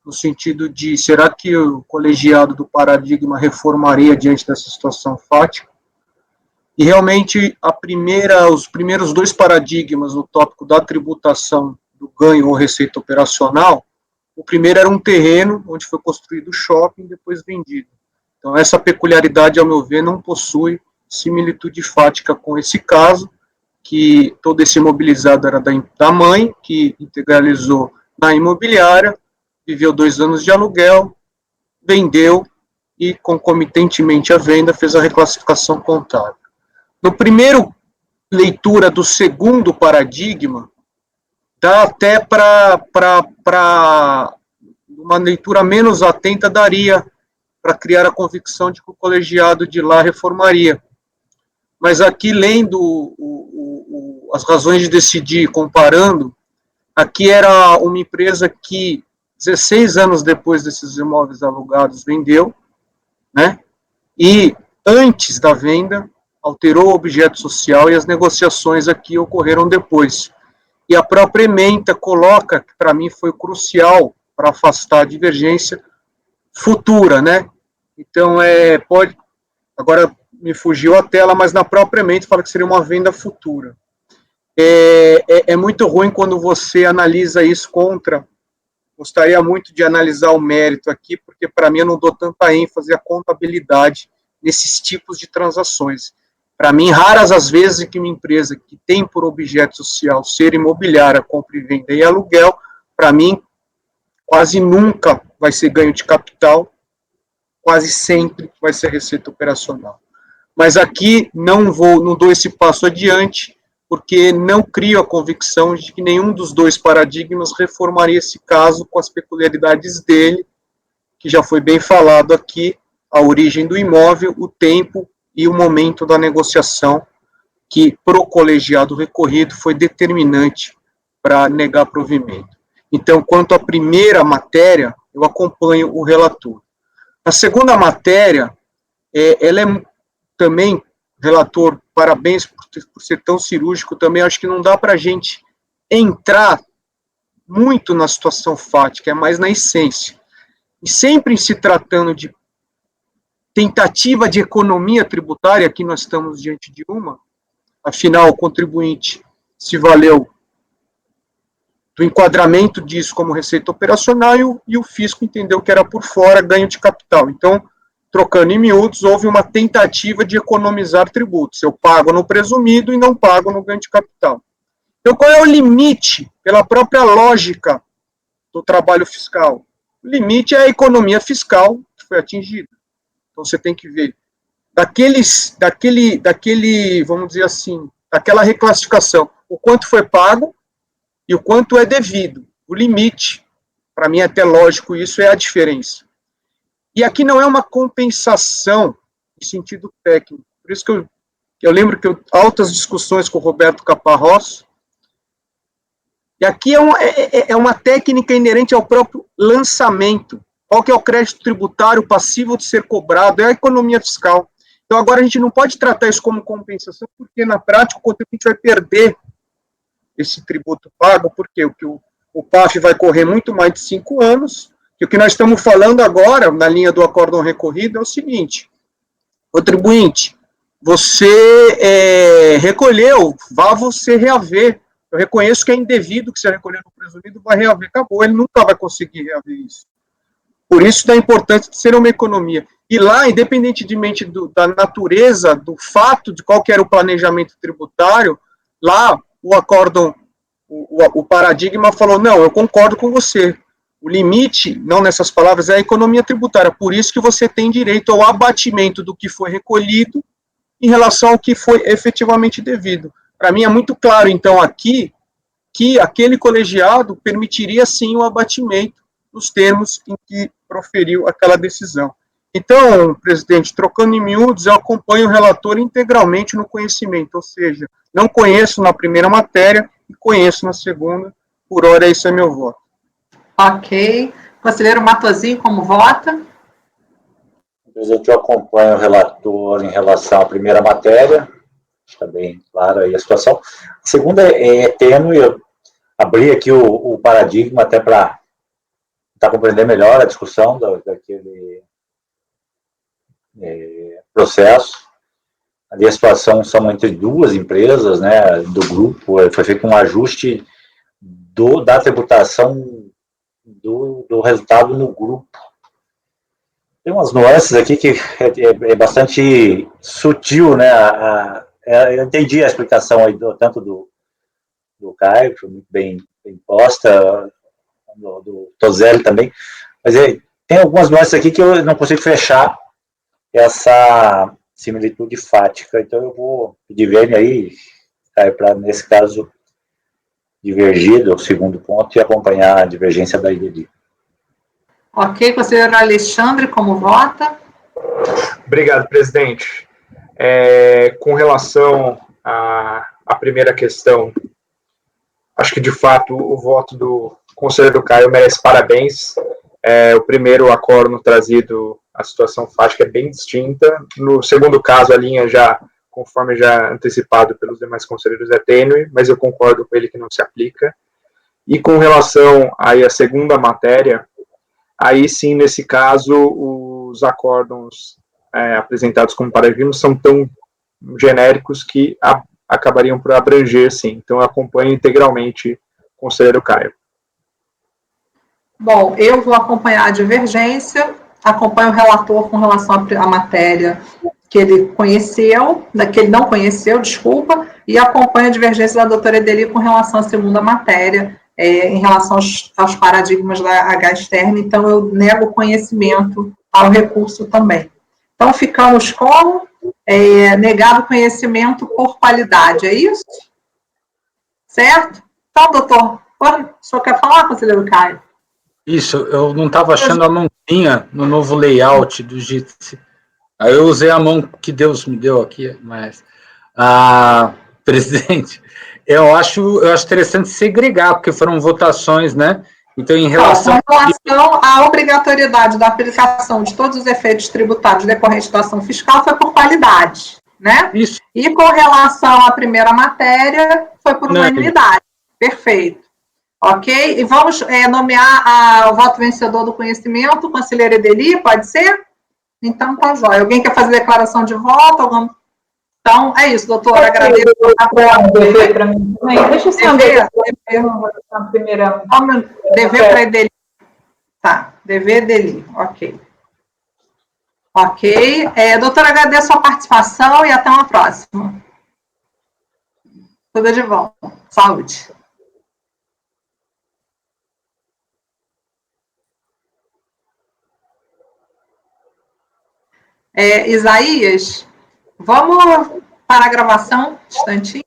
No sentido de, será que o colegiado do paradigma reformaria diante dessa situação fática? E realmente os primeiros dois paradigmas no tópico da tributação do ganho ou receita operacional, o primeiro era um terreno onde foi construído o shopping, depois vendido. Então, essa peculiaridade, ao meu ver, não possui similitude fática com esse caso, que todo esse imobilizado era da mãe, que integralizou na imobiliária, viveu 2 anos de aluguel, vendeu e, concomitantemente à venda, fez a reclassificação contábil. No primeiro leitura do segundo paradigma, dá até para uma leitura menos atenta, daria para criar a convicção de que o colegiado de lá reformaria. Mas aqui, lendo as razões de decidir, comparando, aqui era uma empresa que, 16 anos depois desses imóveis alugados, vendeu, né? E, antes da venda, alterou o objeto social e as negociações aqui ocorreram depois. E a própria ementa coloca, que para mim foi crucial para afastar a divergência futura, né? Então, agora me fugiu a tela, mas na própria ementa fala que seria uma venda futura. É muito ruim quando você analisa isso contra. Gostaria muito de analisar o mérito aqui, porque para mim eu não dou tanta ênfase à contabilidade nesses tipos de transações. Para mim, raras as vezes que uma empresa que tem por objeto social ser imobiliária, compra e venda e aluguel, para mim, quase nunca vai ser ganho de capital, quase sempre vai ser receita operacional. Mas aqui não dou esse passo adiante, porque não crio a convicção de que nenhum dos dois paradigmas reformaria esse caso com as peculiaridades dele, que já foi bem falado aqui, a origem do imóvel, o tempo e o momento da negociação, que pro colegiado recorrido foi determinante para negar provimento. Então, quanto à primeira matéria, eu acompanho o relator. A segunda matéria, ela é também, relator, parabéns por ser tão cirúrgico, também acho que não dá para a gente entrar muito na situação fática, é mais na essência. E sempre se tratando de tentativa de economia tributária, aqui nós estamos diante de uma, afinal, o contribuinte se valeu do enquadramento disso como receita operacional e o fisco entendeu que era por fora ganho de capital. Então, trocando em miúdos, houve uma tentativa de economizar tributos. Eu pago no presumido e não pago no ganho de capital. Então, qual é o limite, pela própria lógica do trabalho fiscal? O limite é a economia fiscal que foi atingida. Então, você tem que ver vamos dizer assim, daquela reclassificação, o quanto foi pago e o quanto é devido. O limite, para mim é até lógico isso, é a diferença. E aqui não é uma compensação em sentido técnico. Por isso que eu lembro que altas discussões com o Roberto Caparrós. E aqui é uma técnica inerente ao próprio lançamento. Qual que é o crédito tributário passível de ser cobrado? É a economia fiscal. Então, agora a gente não pode tratar isso como compensação, porque na prática o contribuinte vai perder esse tributo pago, porque o PAF vai correr muito mais de 5 anos, e o que nós estamos falando agora, na linha do acórdão recorrido, é o seguinte: contribuinte, você recolheu, vá você reaver. Eu reconheço que é indevido que você recolheu no presumido, vai reaver, acabou, ele nunca vai conseguir reaver isso. Por isso da importância de ser uma economia. E lá, independentemente da natureza, do fato de qual que era o planejamento tributário, lá o acórdão, o paradigma falou, não, eu concordo com você. O limite, não nessas palavras, é a economia tributária. Por isso que você tem direito ao abatimento do que foi recolhido em relação ao que foi efetivamente devido. Para mim é muito claro, então, aqui, que aquele colegiado permitiria, sim, o abatimento nos termos em que proferiu aquela decisão. Então, presidente, trocando em miúdos, eu acompanho o relator integralmente no conhecimento, ou seja, não conheço na primeira matéria e conheço na segunda, por hora esse é meu voto. Ok. Conselheiro Matosinho, como vota? Presidente, eu acompanho o relator em relação à primeira matéria, está bem clara aí a situação. A segunda é tênue, eu abri aqui o paradigma até para compreender melhor a discussão daquele processo. Ali a situação são entre duas empresas, né, do grupo, foi feito um ajuste da tributação do resultado no grupo. Tem umas nuances aqui que é bastante sutil, né, eu entendi a explicação aí tanto do Caio, que foi muito bem posta, do Tozelli também, mas tem algumas nuances aqui que eu não consigo fechar essa similitude fática, então eu vou pedir aí, Caio, para, nesse caso, divergir do segundo ponto e acompanhar a divergência da IDD. Ok, conselheiro Alexandre, como vota? Obrigado, presidente. Com relação à primeira questão, acho que, de fato, o voto do conselheiro Caio merece parabéns. O primeiro acórdão trazido, a situação fática é bem distinta. No segundo caso, a linha já, conforme já antecipado pelos demais conselheiros, é tênue, mas eu concordo com ele que não se aplica. E com relação aí à segunda matéria, aí sim, nesse caso, os acórdãos apresentados como paradigmas são tão genéricos que acabariam por abranger, sim. Então, eu acompanho integralmente o conselheiro Caio. Bom, eu vou acompanhar a divergência, acompanho o relator com relação à matéria que ele conheceu, que ele não conheceu, desculpa, e acompanho a divergência da doutora Edeli com relação à segunda matéria, em relação aos paradigmas da H externa, então eu nego conhecimento ao recurso também. Então, ficamos com negado conhecimento por qualidade, é isso? Certo? Então, doutor, o senhor quer falar, conselheiro Caio? Isso, eu não estava achando a mãozinha no novo layout do JITSE. Aí eu usei a mão que Deus me deu aqui, mas... presidente, eu acho interessante segregar, porque foram votações, né? Então, em relação à obrigatoriedade da aplicação de todos os efeitos tributários decorrentes da ação fiscal, foi por qualidade, né? Isso. E com relação à primeira matéria, foi por unanimidade. Perfeito. Ok? E vamos nomear o voto vencedor do conhecimento, conselheira Edeli, pode ser? Então, tá jóia. Alguém quer fazer declaração de voto? Então, é isso, doutora. Agradeço. Dever para mim também. Deixa eu saber. Dever para Edeli. Tá, dever Edeli. Ok. Ok. Doutora, agradeço a sua participação e até uma próxima. Tudo de bom. Saúde. Isaías, vamos para a gravação, um instantinho.